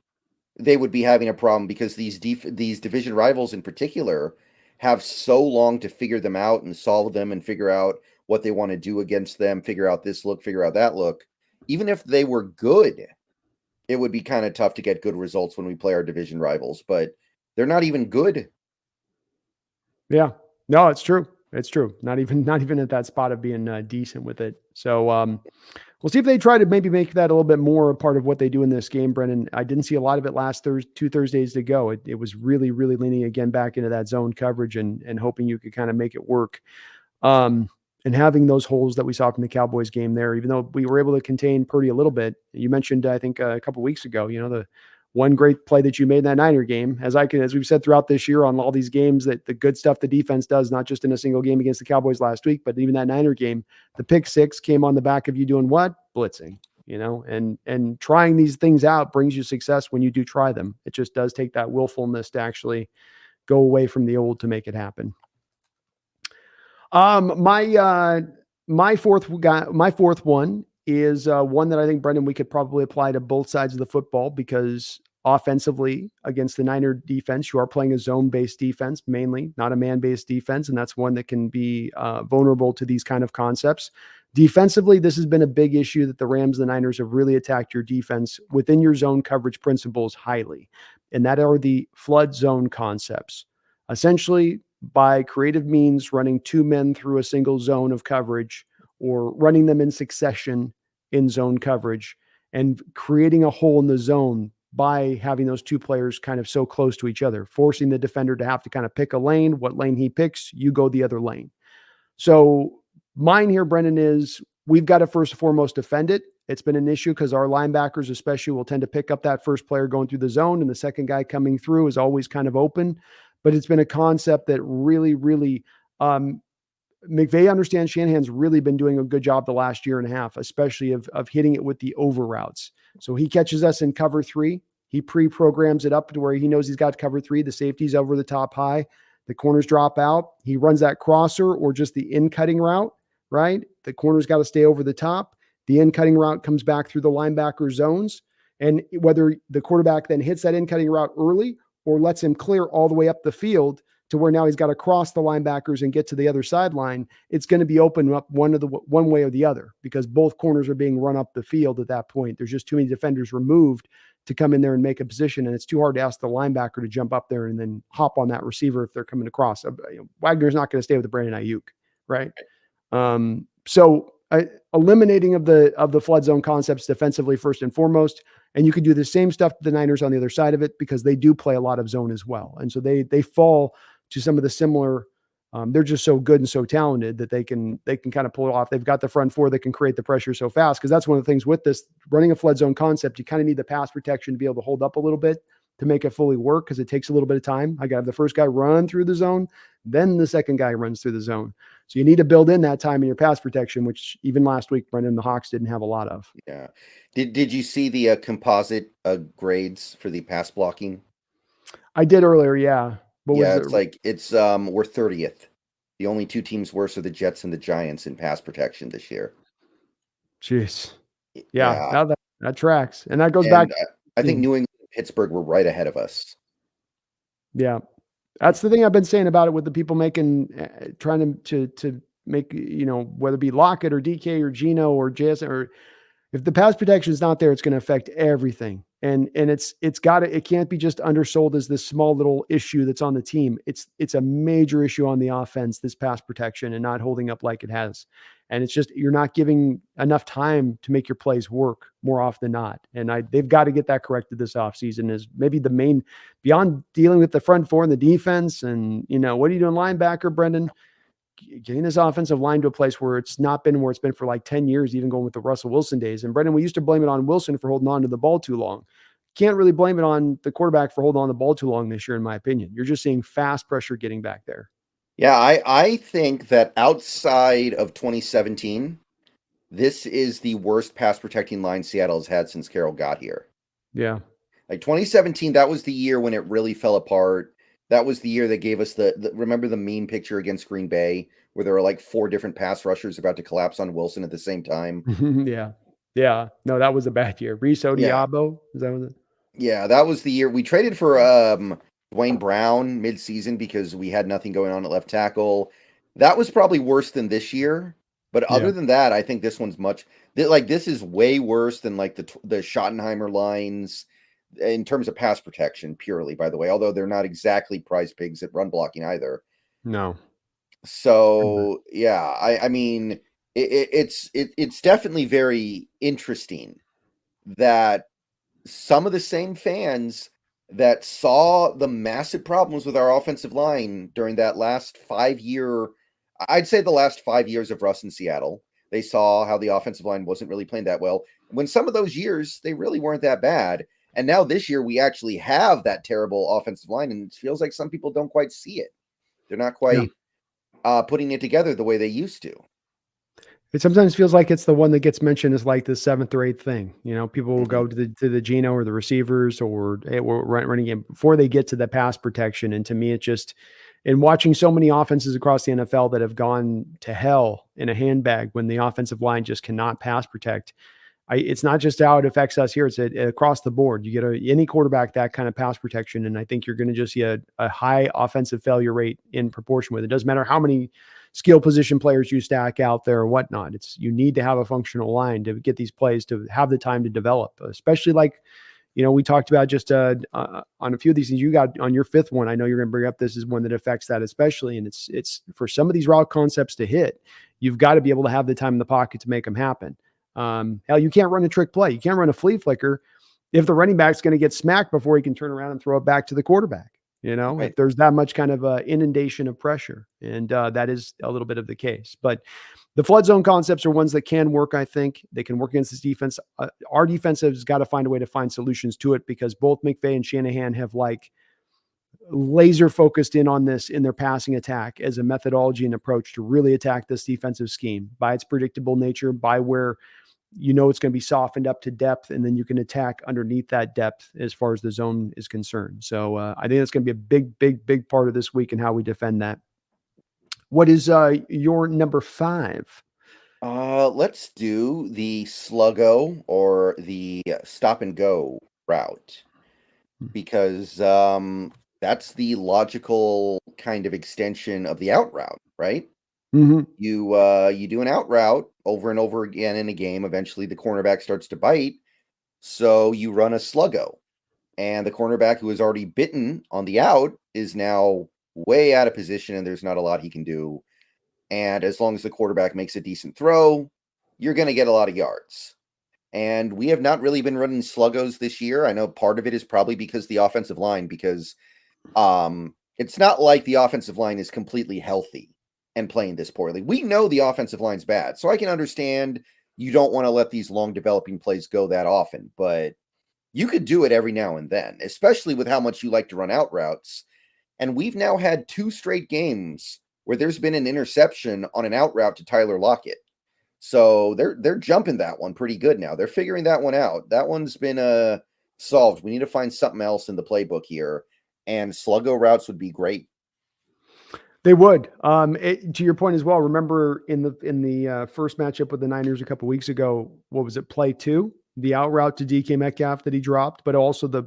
they would be having a problem because these division rivals in particular have so long to figure them out and solve them and figure out what they want to do against them, figure out this look, figure out that look. Even if they were good, it would be kind of tough to get good results when we play our division rivals, but they're not even good. Yeah, no, it's true. It's true. Not even at that spot of being decent with it. So we'll see if they try to maybe make that a little bit more a part of what they do in this game, Brennan. I didn't see a lot of it last 2 Thursdays to go. It was really, really leaning again back into that zone coverage and hoping you could kind of make it work. And having those holes that we saw from the Cowboys game there, even though we were able to contain Purdy a little bit. You mentioned, I think a couple of weeks ago, the one great play that you made in that Niner game, as we've said throughout this year on all these games, that the good stuff the defense does, not just in a single game against the Cowboys last week, but even that Niner game, the pick 6 came on the back of you doing what? Blitzing, and trying these things out brings you success when you do try them. It just does take that willfulness to actually go away from the old to make it happen. My fourth one is one that I think, Brendan, we could probably apply to both sides of the football, because offensively against the Niner defense, you are playing a zone-based defense, mainly not a man-based defense. And that's one that can be vulnerable to these kind of concepts. Defensively, this has been a big issue that the Rams and the Niners have really attacked your defense within your zone coverage principles highly. And that are the flood zone concepts. Essentially, by creative means, running 2 men through a single zone of coverage, or running them in succession in zone coverage, and creating a hole in the zone by having those 2 players kind of so close to each other, forcing the defender to have to kind of pick a lane. What lane he picks, you go the other lane. So mine here, Brendan, is we've got to first and foremost defend it. It's been an issue because our linebackers especially will tend to pick up that first player going through the zone, and the second guy coming through is always kind of open. But it's been a concept that really, really McVay understands. Shanahan's really been doing a good job the last year and a half, especially of hitting it with the over routes. So he catches us in cover 3. He pre-programs it up to where he knows he's got cover 3. The safety's over the top high. The corners drop out. He runs that crosser or just the in-cutting route, right? The corner's got to stay over the top. The in-cutting route comes back through the linebacker zones. And whether the quarterback then hits that in-cutting route early or lets him clear all the way up the field to where now he's got to cross the linebackers and get to the other sideline, it's going to be open up one way or the other, because both corners are being run up the field at that point. There's just too many defenders removed to come in there and make a position, and it's too hard to ask the linebacker to jump up there and then hop on that receiver if they're coming across. Wagner's not going to stay with the Brandon Ayuk, right? So eliminating of the flood zone concepts defensively first and foremost. And you could do the same stuff to the Niners on the other side of it, because they do play a lot of zone as well. And so they fall to some of the similar They're just so good and so talented that they can kind of pull it off. They've got the front four that can create the pressure so fast, because that's one of the things with this running a flood zone concept. You kind of need the pass protection to be able to hold up a little bit to make it fully work, because it takes a little bit of time. I got to have the first guy run through the zone, then the second guy runs through the zone. So you need to build in that time in your pass protection, which even last week, Brendan, the Hawks didn't have a lot of. Yeah. Did you see the composite grades for the pass blocking? I did earlier, yeah. What was it's like we're 30th. The only two teams worse are the Jets and the Giants in pass protection this year. Jeez. Yeah. Now that tracks. And that goes back. I think New England and Pittsburgh were right ahead of us. Yeah. That's the thing I've been saying about it with the people trying to make, whether it be Lockett or DK or Geno or JS, or if the pass protection is not there, it's going to affect everything. And it can't be just undersold as this small little issue that's on the team. It's a major issue on the offense, this pass protection and not holding up like it has. And it's just, you're not giving enough time to make your plays work more often than not. And they've got to get that corrected this offseason, is maybe the main, beyond dealing with the front four and the defense. And, what are you doing linebacker, Brendan? Getting this offensive line to a place where it's not been where it's been for like 10 years, even going with the Russell Wilson days. And Brendan, we used to blame it on Wilson for holding on to the ball too long. Can't really blame it on the quarterback for holding on the ball too long this year, in my opinion. You're just seeing fast pressure getting back there. Yeah, I think that outside of 2017, this is the worst pass protecting line Seattle has had since Carroll got here. Yeah. Like 2017, that was the year when it really fell apart. That was the year that gave us remember the meme picture against Green Bay where there were like 4 different pass rushers about to collapse on Wilson at the same time? Yeah. Yeah. No, that was a bad year. Reese Odiabo. Is that what it? Yeah, that was the year we traded for Dwayne Brown mid-season because we had nothing going on at left tackle. That was probably worse than this year. But other than that, I think this one's this is way worse than like the Schottenheimer lines in terms of pass protection purely, by the way, although they're not exactly prize pigs at run blocking either. No. So yeah, I mean, it's definitely very interesting that some of the same fans that saw the massive problems with our offensive line during that last 5-year, I'd say the last 5 years of Russ in Seattle, they saw how the offensive line wasn't really playing that well. When some of those years, they really weren't that bad. And now this year, we actually have that terrible offensive line, and it feels like some people don't quite see it. They're not quite putting it together the way they used to. It sometimes feels like it's the one that gets mentioned as like the 7th or 8th thing. People will go to the Geno or the receivers or running game before they get to the pass protection. And to me, it's just, in watching so many offenses across the NFL that have gone to hell in a handbag when the offensive line just cannot pass protect. It's not just how it affects us here. It's across the board. You get any quarterback that kind of pass protection, and I think you're going to just see a high offensive failure rate in proportion with it. It doesn't matter how many skill position players you stack out there or whatnot. You need to have a functional line to get these plays to have the time to develop, especially like, we talked about just on a few of these things you got on your 5th one. I know you're going to bring up, this is one that affects that especially. And it's for some of these route concepts to hit, you've got to be able to have the time in the pocket to make them happen. Hell, you can't run a trick play. You can't run a flea flicker if the running back's going to get smacked before he can turn around and throw it back to the quarterback. Right. If there's that much kind of inundation of pressure, and that is a little bit of the case. But the flood zone concepts are ones that can work. I think they can work against this defense. Our defense has got to find a way to find solutions to it, because both McVay and Shanahan have like laser focused in on this in their passing attack as a methodology and approach to really attack this defensive scheme by its predictable nature, by where it's going to be softened up to depth, and then you can attack underneath that depth as far as the zone is concerned. So I think that's going to be a big part of this week and how we defend that. What is your number 5? Let's do the Sluggo or the stop and go route, because that's the logical kind of extension of the out route, right? Mm-hmm. You do an out route over and over again in a game. Eventually, the cornerback starts to bite, so you run a Sluggo, and the cornerback who is already bitten on the out is now way out of position, and there's not a lot he can do. And as long as the quarterback makes a decent throw, you're going to get a lot of yards. And we have not really been running Sluggos this year. I know part of it is probably because the offensive line, because It's not like the offensive line is completely healthy and playing this poorly. We know the offensive line's bad, so I can understand you don't want to let these long developing plays go that often, but you could do it every now and then, especially with how much you like to run out routes. And we've now had 2 straight games where there's been an interception on an out route to Tyler Lockett. So they're jumping that one pretty good now. They're figuring that one out. That one's been solved. We need to find something else in the playbook here, and Sluggo routes would be great. They would. To your point as well. Remember in the first matchup with the Niners a couple weeks ago, what was it? Play 2, the out route to DK Metcalf that he dropped, but also the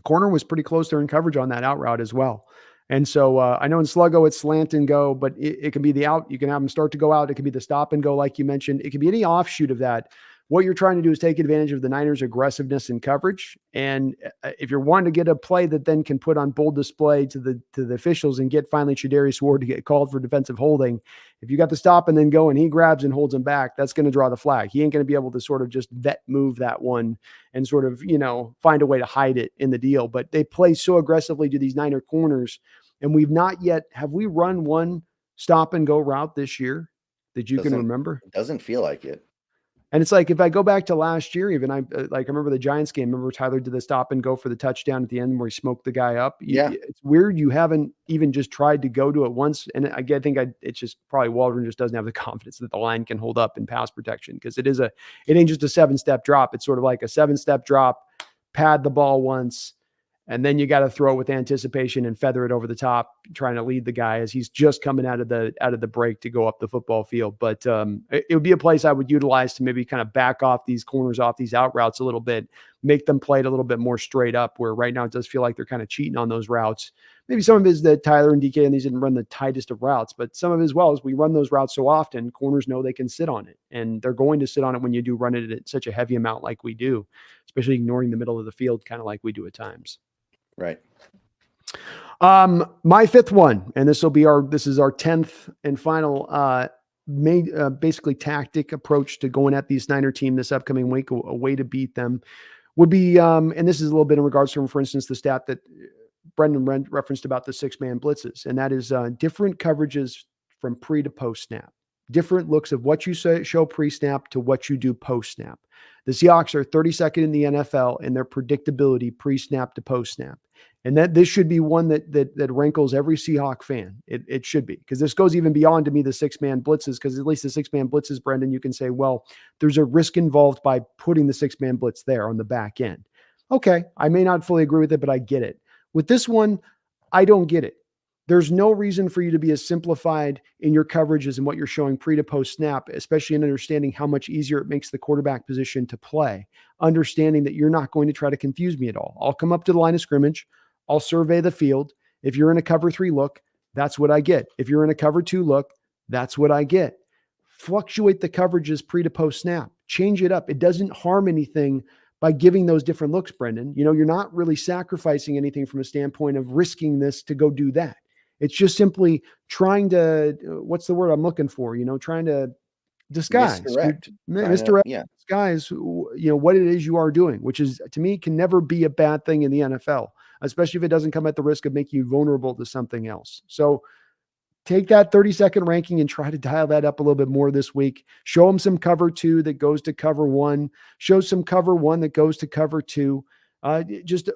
corner was pretty close there in coverage on that out route as well. And so I know in Sluggo it's slant and go, but it can be the out. You can have them start to go out. It can be the stop and go, like you mentioned. It can be any offshoot of that. What you're trying to do is take advantage of the Niners' aggressiveness in coverage. And if you're wanting to get a play that then can put on bold display to the officials and get finally Shadarius Ward to get called for defensive holding, if you got the stop and then go and he grabs and holds him back, that's going to draw the flag. He ain't going to be able to sort of just vet move that one and sort of, find a way to hide it in the deal. But they play so aggressively to these Niner corners. And have we run one stop and go route this year that you can remember? It doesn't feel like it. And it's like, if I go back to last year, even I remember the Giants game. Remember Tyler did the stop and go for the touchdown at the end where he smoked the guy up. Yeah. It's weird. You haven't even just tried to go to it once. And I think it's just probably Waldron just doesn't have the confidence that the line can hold up in pass protection. Cause it ain't just a 7-step drop. It's sort of like a 7-step drop, pad the ball once, and then you got to throw it with anticipation and feather it over the top, trying to lead the guy as he's just coming out of the break to go up the football field. But it would be a place I would utilize to maybe kind of back off these corners, off these out routes a little bit, make them play it a little bit more straight up, where right now it does feel like they're kind of cheating on those routes. Maybe some of it is that Tyler and DK and these didn't run the tightest of routes, but some of it as well is we run those routes so often, corners know they can sit on it, and they're going to sit on it when you do run it at such a heavy amount like we do, especially ignoring the middle of the field, kind of like we do at times. Right. My 5th one, and this is our 10th and final, basically tactic approach to going at these Niner team this upcoming week, a way to beat them would be, and this is a little bit in regards to, for instance, the stat that Brendan referenced about the 6-man blitzes, and that is different coverages from pre to post snap. Different looks of what you show pre-snap to what you do post-snap. The Seahawks are 32nd in the NFL in their predictability pre-snap to post-snap. And that this should be one that rankles every Seahawk fan. It should be, because this goes even beyond, to me, the 6-man blitzes, because at least the 6-man blitzes, Brendan, you can say, well, there's a risk involved by putting the 6-man blitz there on the back end. Okay, I may not fully agree with it, but I get it. With this one, I don't get it. There's no reason for you to be as simplified in your coverages and what you're showing pre to post snap, especially in understanding how much easier it makes the quarterback position to play, understanding that you're not going to try to confuse me at all. I'll come up to the line of scrimmage. I'll survey the field. If you're in a cover 3 look, that's what I get. If you're in a cover 2 look, that's what I get. Fluctuate the coverages pre to post snap. Change it up. It doesn't harm anything by giving those different looks, Brendan. You're not really sacrificing anything from a standpoint of risking this to go do that. It's just simply trying to, what's the word I'm looking for? Trying to disguise, misdirect, disguise, what it is you are doing, which is, to me, can never be a bad thing in the NFL, especially if it doesn't come at the risk of making you vulnerable to something else. So take that 32nd ranking and try to dial that up a little bit more this week. Show them some cover 2 that goes to cover 1. Show some cover 1 that goes to cover 2. Just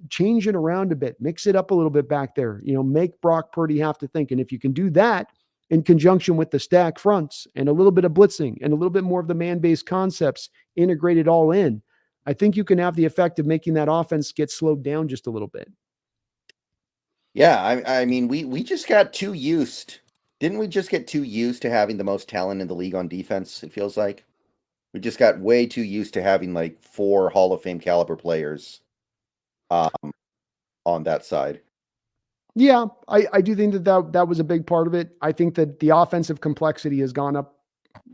change it around a bit, mix it up a little bit back there, make Brock Purdy have to think. And if you can do that in conjunction with the stack fronts and a little bit of blitzing and a little bit more of the man-based concepts integrated all in, I think you can have the effect of making that offense get slowed down just a little bit. Yeah. I mean, we just got too used. Didn't we just get too used to having the most talent in the league on defense? It feels like we just got way too used to having like 4 Hall of Fame caliber players on that side. Yeah, I do think that was a big part of it. I think that the offensive complexity has gone up.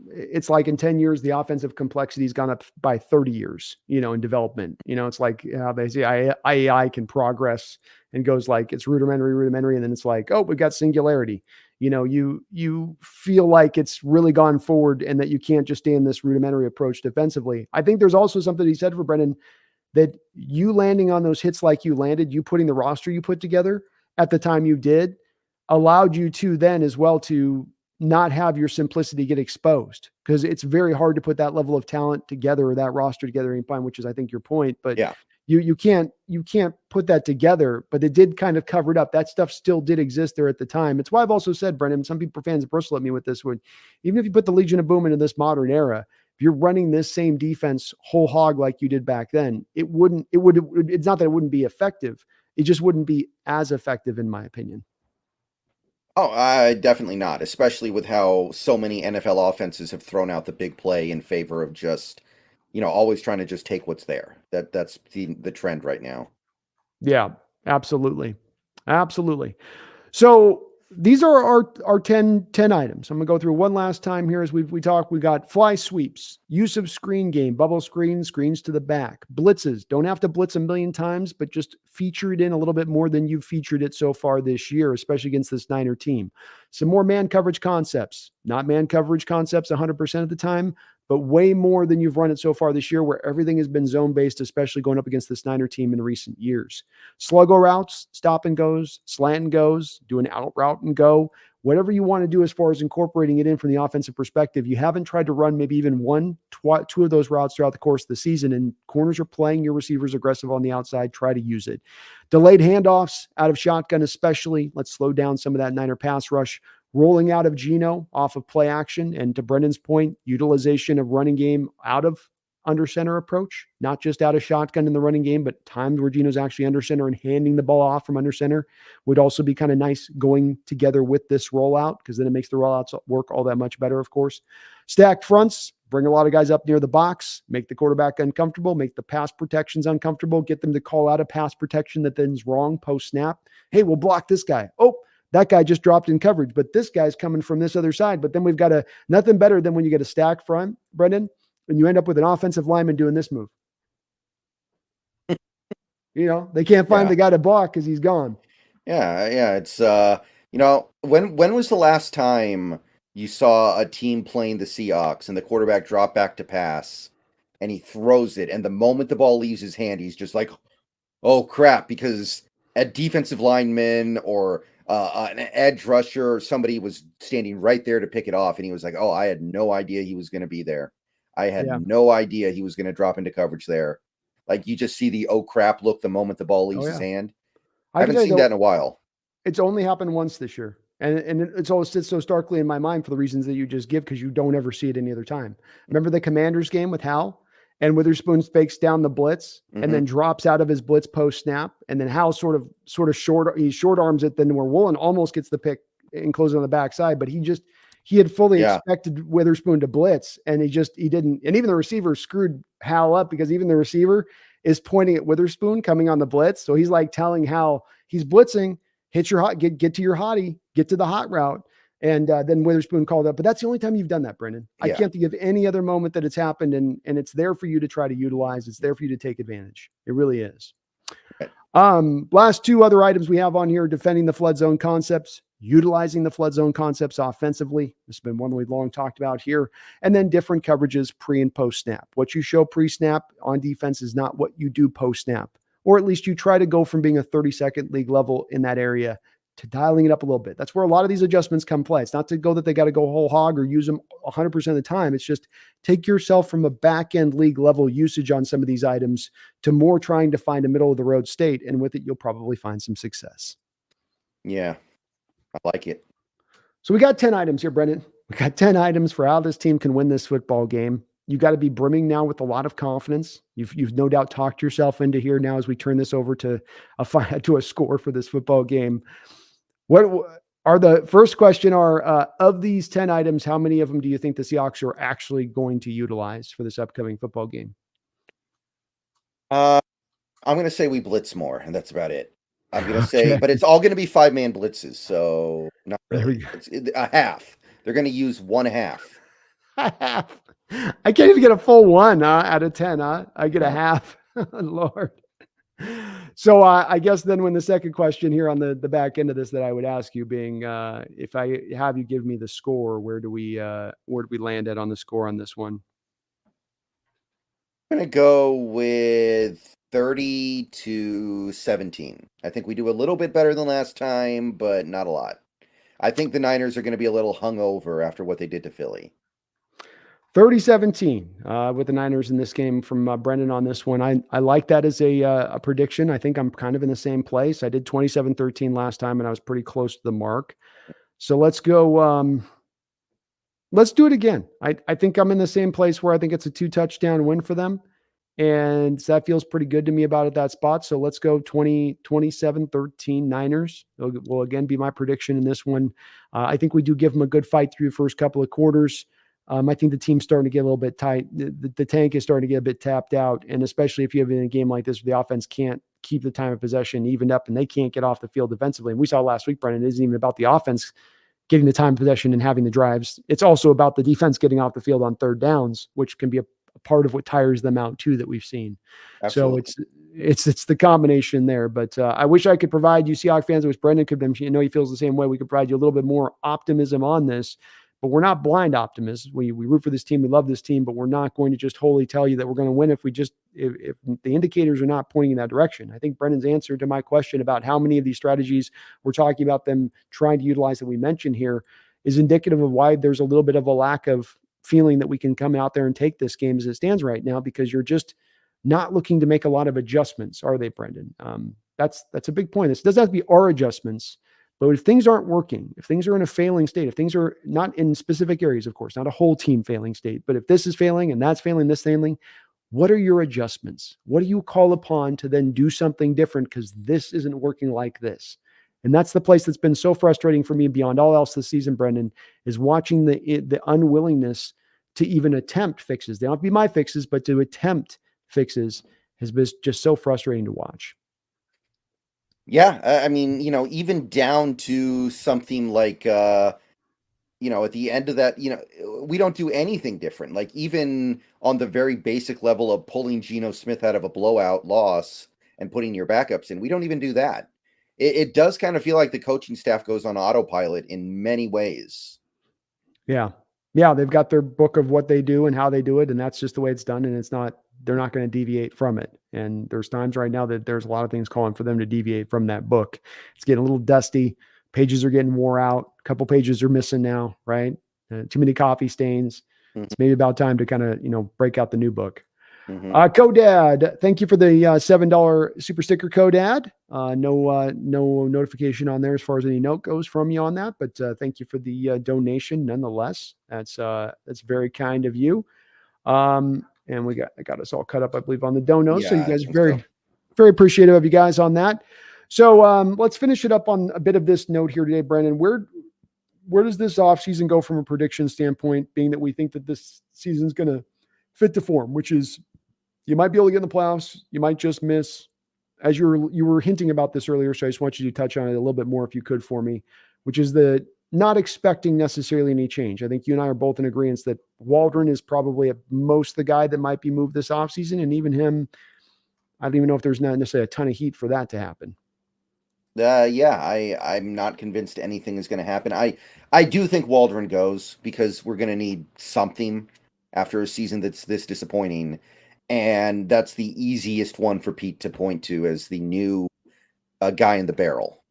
It's like in 10 years, the offensive complexity has gone up by 30 years, in development. It's like how they say AI can progress and goes like it's rudimentary. And then it's like, oh, we've got singularity. You feel like it's really gone forward and that you can't just stay in this rudimentary approach defensively. I think there's also something he said for Brendan, that you landing on those hits like you landed, you putting the roster you put together, at the time you did allowed you to then as well to not have your simplicity get exposed, because it's very hard to put that level of talent together or that roster together in time, which is, I think, your point. But Yeah. you can't put that together, but it did kind of cover it up. That stuff still did exist there at the time. It's why I've also said, Brendan, some people, fans bristle at me with this one. Even if you put the Legion of Boom into this modern era, if you're running this same defense whole hog like you did back then, it's not that it wouldn't be effective. It just wouldn't be as effective, in my opinion. Oh, definitely not, especially with how so many NFL offenses have thrown out the big play in favor of just, always trying to just take what's there. That's the trend right now. Yeah, absolutely. Absolutely. So these are our 10 items. I'm going to go through one last time here as we talk. We got fly sweeps, use of screen game, bubble screens to the back, blitzes. Don't have to blitz a million times, but just feature it in a little bit more than you've featured it so far this year, especially against this Niner team. Some more man coverage concepts, not man coverage concepts 100% of the time, but way more than you've run it so far this year, where everything has been zone-based, especially going up against this Niner team in recent years. Sluggo routes, stop and goes, slant and goes, do an out route and go, whatever you want to do as far as incorporating it in from the offensive perspective. You haven't tried to run maybe even two of those routes throughout the course of the season, and corners are playing your receivers aggressive on the outside. Try to use it. Delayed handoffs out of shotgun especially. Let's slow down some of that Niner pass rush. Rolling out of Geno off of play action, and to Brendan's point, utilization of running game out of under center approach, not just out of shotgun in the running game, but times where Geno's actually under center and handing the ball off from under center would also be kind of nice going together with this rollout, because then it makes the rollouts work all that much better, of course. Stacked fronts, bring a lot of guys up near the box, make the quarterback uncomfortable, make the pass protections uncomfortable, get them to call out a pass protection that then's wrong post snap. Hey, we'll block this guy. Oh, that guy just dropped in coverage, but this guy's coming from this other side. But then we've got nothing better than when you get a stack front, Brendan, and you end up with an offensive lineman doing this move. They can't find the guy to block because he's gone. Yeah. It's, when was the last time you saw a team playing the Seahawks and the quarterback drop back to pass and he throws it, and the moment the ball leaves his hand, he's just like, oh crap, because a defensive lineman or an edge rusher or somebody was standing right there to pick it off, and he was like, oh, I had no idea he was going to be there. I had no idea he was going to drop into coverage there. Like, you just see the oh crap look the moment the ball leaves his hand. I haven't seen that in a while. It's only happened once this year. And it's always sits so starkly in my mind for the reasons that you just give, because you don't ever see it any other time. Remember the Commanders game with Hal? And Witherspoon fakes down the blitz and then drops out of his blitz post snap. And then Hal sort of short arms it. Then where Woolen almost gets the pick and closes on the backside, but he had fully expected Witherspoon to blitz, and he didn't. And even the receiver screwed Hal up, because even the receiver is pointing at Witherspoon coming on the blitz. So he's like telling Hal he's blitzing, hit your hot, get to your hottie, get to the hot route. And then Witherspoon called up. But that's the only time you've done that, Brendan. I can't think of any other moment that it's happened, and it's there for you to try to utilize. It's there for you to take advantage. It really is. Last two other items we have on here: defending the flood zone concepts, utilizing the flood zone concepts offensively. This has been one that we've long talked about here. And then different coverages pre and post snap. What you show pre-snap on defense is not what you do post snap, or at least you try to go from being a 32nd league level in that area to dialing it up a little bit. That's where a lot of these adjustments come play. It's not to go that they got to go whole hog or use them 100% of the time. It's just take yourself from a back end league level usage on some of these items to more trying to find a middle of the road state. And with it, you'll probably find some success. Yeah, I like it. So we got 10 items here, Brendan. We got 10 items for how this team can win this football game. You got to be brimming now with a lot of confidence. You've no doubt talked yourself into here now as we turn this over to a score for this football game. What are the first question of these 10 items, how many of them do you think the Seahawks are actually going to utilize for this upcoming football game? I'm going to say we blitz more, and that's about it. I'm going to say, but it's all going to be 5-man blitzes. So not really. It's a half. They're going to use 1/2. Half. I can't even get a full 1 out of 10. I get a half. Lord. So I guess then when the second question here on the back end of this that I would ask you being, if I have you give me the score, where do we land at on the score on this one? I'm going to go with 30-17. I think we do a little bit better than last time, but not a lot. I think the Niners are going to be a little hungover after what they did to Philly. 30-17 with the Niners in this game from Brendan on this one. I like that as a prediction. I think I'm kind of in the same place. I did 27-13 last time, and I was pretty close to the mark. So let's go. Let's do it again. I think I'm in the same place where I think it's a 2-touchdown win for them. And that feels pretty good to me about at that spot. So let's go 27-13 Niners. Will again be my prediction in this one. I think we do give them a good fight through the first couple of quarters. I think the team's starting to get a little bit tight. The tank is starting to get a bit tapped out. And especially if you have in a game like this where the offense can't keep the time of possession evened up and they can't get off the field defensively. And we saw last week, Brendan, it isn't even about the offense getting the time of possession and having the drives. It's also about the defense getting off the field on third downs, which can be a part of what tires them out too, that we've seen. Absolutely. So it's the combination there, but I wish I could provide you Seahawks fans, which Brendan could, he feels the same way. We could provide you a little bit more optimism on this, but we're not blind optimists. We root for this team. We love this team, but we're not going to just wholly tell you that we're going to win if the indicators are not pointing in that direction. I think Brendan's answer to my question about how many of these strategies we're talking about them trying to utilize that we mentioned here is indicative of why there's a little bit of a lack of feeling that we can come out there and take this game as it stands right now, because you're just not looking to make a lot of adjustments, are they, Brendan? That's a big point. This doesn't have to be our adjustments, but if things aren't working, if things are in a failing state, if things are not in specific areas, of course, not a whole team failing state, but if this is failing and that's failing, this failing, what are your adjustments? What do you call upon to then do something different because this isn't working like this? And that's the place that's been so frustrating for me beyond all else this season, Brendan, is watching the unwillingness to even attempt fixes. They don't have to be my fixes, but to attempt fixes has been just so frustrating to watch. Yeah. I mean, even down to something like, at the end of that, we don't do anything different. Like even on the very basic level of pulling Geno Smith out of a blowout loss and putting your backups in, we don't even do that. It does kind of feel like the coaching staff goes on autopilot in many ways. Yeah. Yeah. They've got their book of what they do and how they do it. And that's just the way it's done. And they're not going to deviate from it. And there's times right now that there's a lot of things calling for them to deviate from that book. It's getting a little dusty. Pages are getting wore out. A couple pages are missing now, right? Too many coffee stains. Mm-hmm. It's maybe about time to kind of, break out the new book. Mm-hmm. Codad, thank you for the $7 super sticker, Codad. No notification on there as far as any note goes from you on that, but thank you for the donation nonetheless. That's very kind of you. And I got us all cut up, I believe, on the donos. Yeah, so you guys are very, very appreciative of you guys on that. So let's finish it up on a bit of this note here today, Brendan. Where does this offseason go from a prediction standpoint, being that we think that this season's going to fit the form, which is you might be able to get in the playoffs. You might just miss, as you were hinting about this earlier. So I just want you to touch on it a little bit more if you could for me, which is the not expecting necessarily any change. I think you and I are both in agreement that Waldron is probably at most the guy that might be moved this offseason. And even him, I don't even know if there's not necessarily a ton of heat for that to happen. I'm not convinced anything is going to happen. I do think Waldron goes because we're going to need something after a season that's this disappointing. And that's the easiest one for Pete to point to as the new guy in the barrel.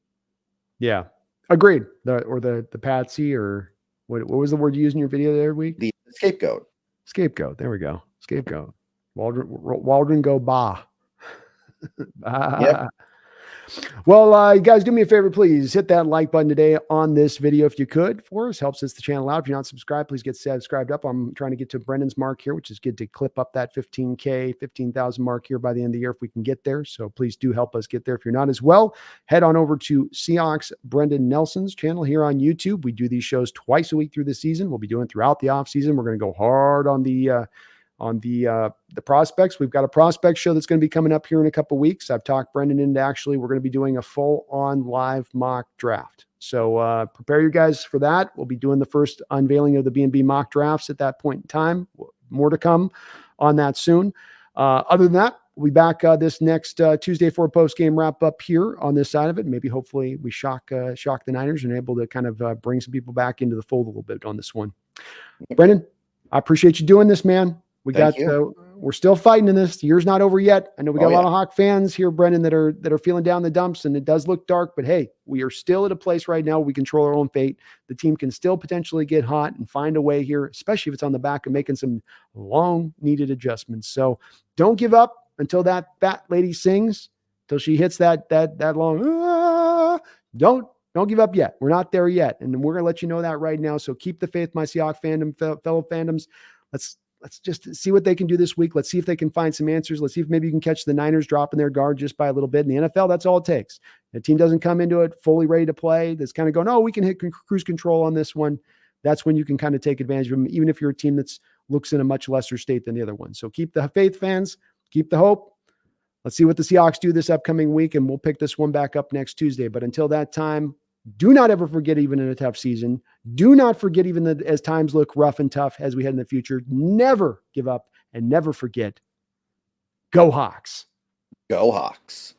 Yeah, agreed. The patsy, or what was the word you used in your video the other week? The scapegoat. Scapegoat. There we go. Scapegoat. Waldron go bah. Yep. Well, you guys do me a favor, please hit that like button today on this video if you could for us. Helps us the channel out. If you're not subscribed, please get subscribed up. I'm trying to get to Brendan's mark here, which is good to clip up that 15,000 mark here by the end of the year if we can get there. So please do help us get there. If you're not as well, head on over to Seahawks Brendan Nelson's channel here on YouTube. We do these shows twice a week through the season. We'll be doing throughout the off season. We're going to go hard on the prospects. We've got a prospect show that's going to be coming up here in a couple of weeks. I've talked Brendan into we're going to be doing a full on live mock draft. So prepare you guys for that. We'll be doing the first unveiling of the B&B mock drafts at that point in time. More to come on that soon. Other than that, we'll be back this next Tuesday for a post-game wrap-up here on this side of it. Maybe hopefully we shock the Niners and able to kind of bring some people back into the fold a little bit on this one. Brendan, I appreciate you doing this, man. We got We're still fighting in this. The year's not over yet. I know we got a lot yeah. of Hawk fans here, Brendan, that are feeling down the dumps, and it does look dark, but hey, we are still at a place right now. We control our own fate. The team can still potentially get hot and find a way here, especially if it's on the back of making some long needed adjustments. So don't give up until that fat lady sings, till she hits that long, don't give up yet. We're not there yet. And we're going to let you know that right now. So keep the faith, my Seahawks fandom, fellow fandoms. Let's just see what they can do this week. Let's see if they can find some answers. Let's see if maybe you can catch the Niners dropping their guard just by a little bit. In the NFL, that's all it takes. The team doesn't come into it fully ready to play. That's kind of going, oh, we can hit cruise control on this one. That's when you can kind of take advantage of them, even if you're a team that's looks in a much lesser state than the other one. So keep the faith, fans. Keep the hope. Let's see what the Seahawks do this upcoming week, and we'll pick this one back up next Tuesday. But until that time, do not ever forget, even in a tough season, do not forget, even as times look rough and tough as we head in the future, never give up and never forget. Go Hawks. Go Hawks.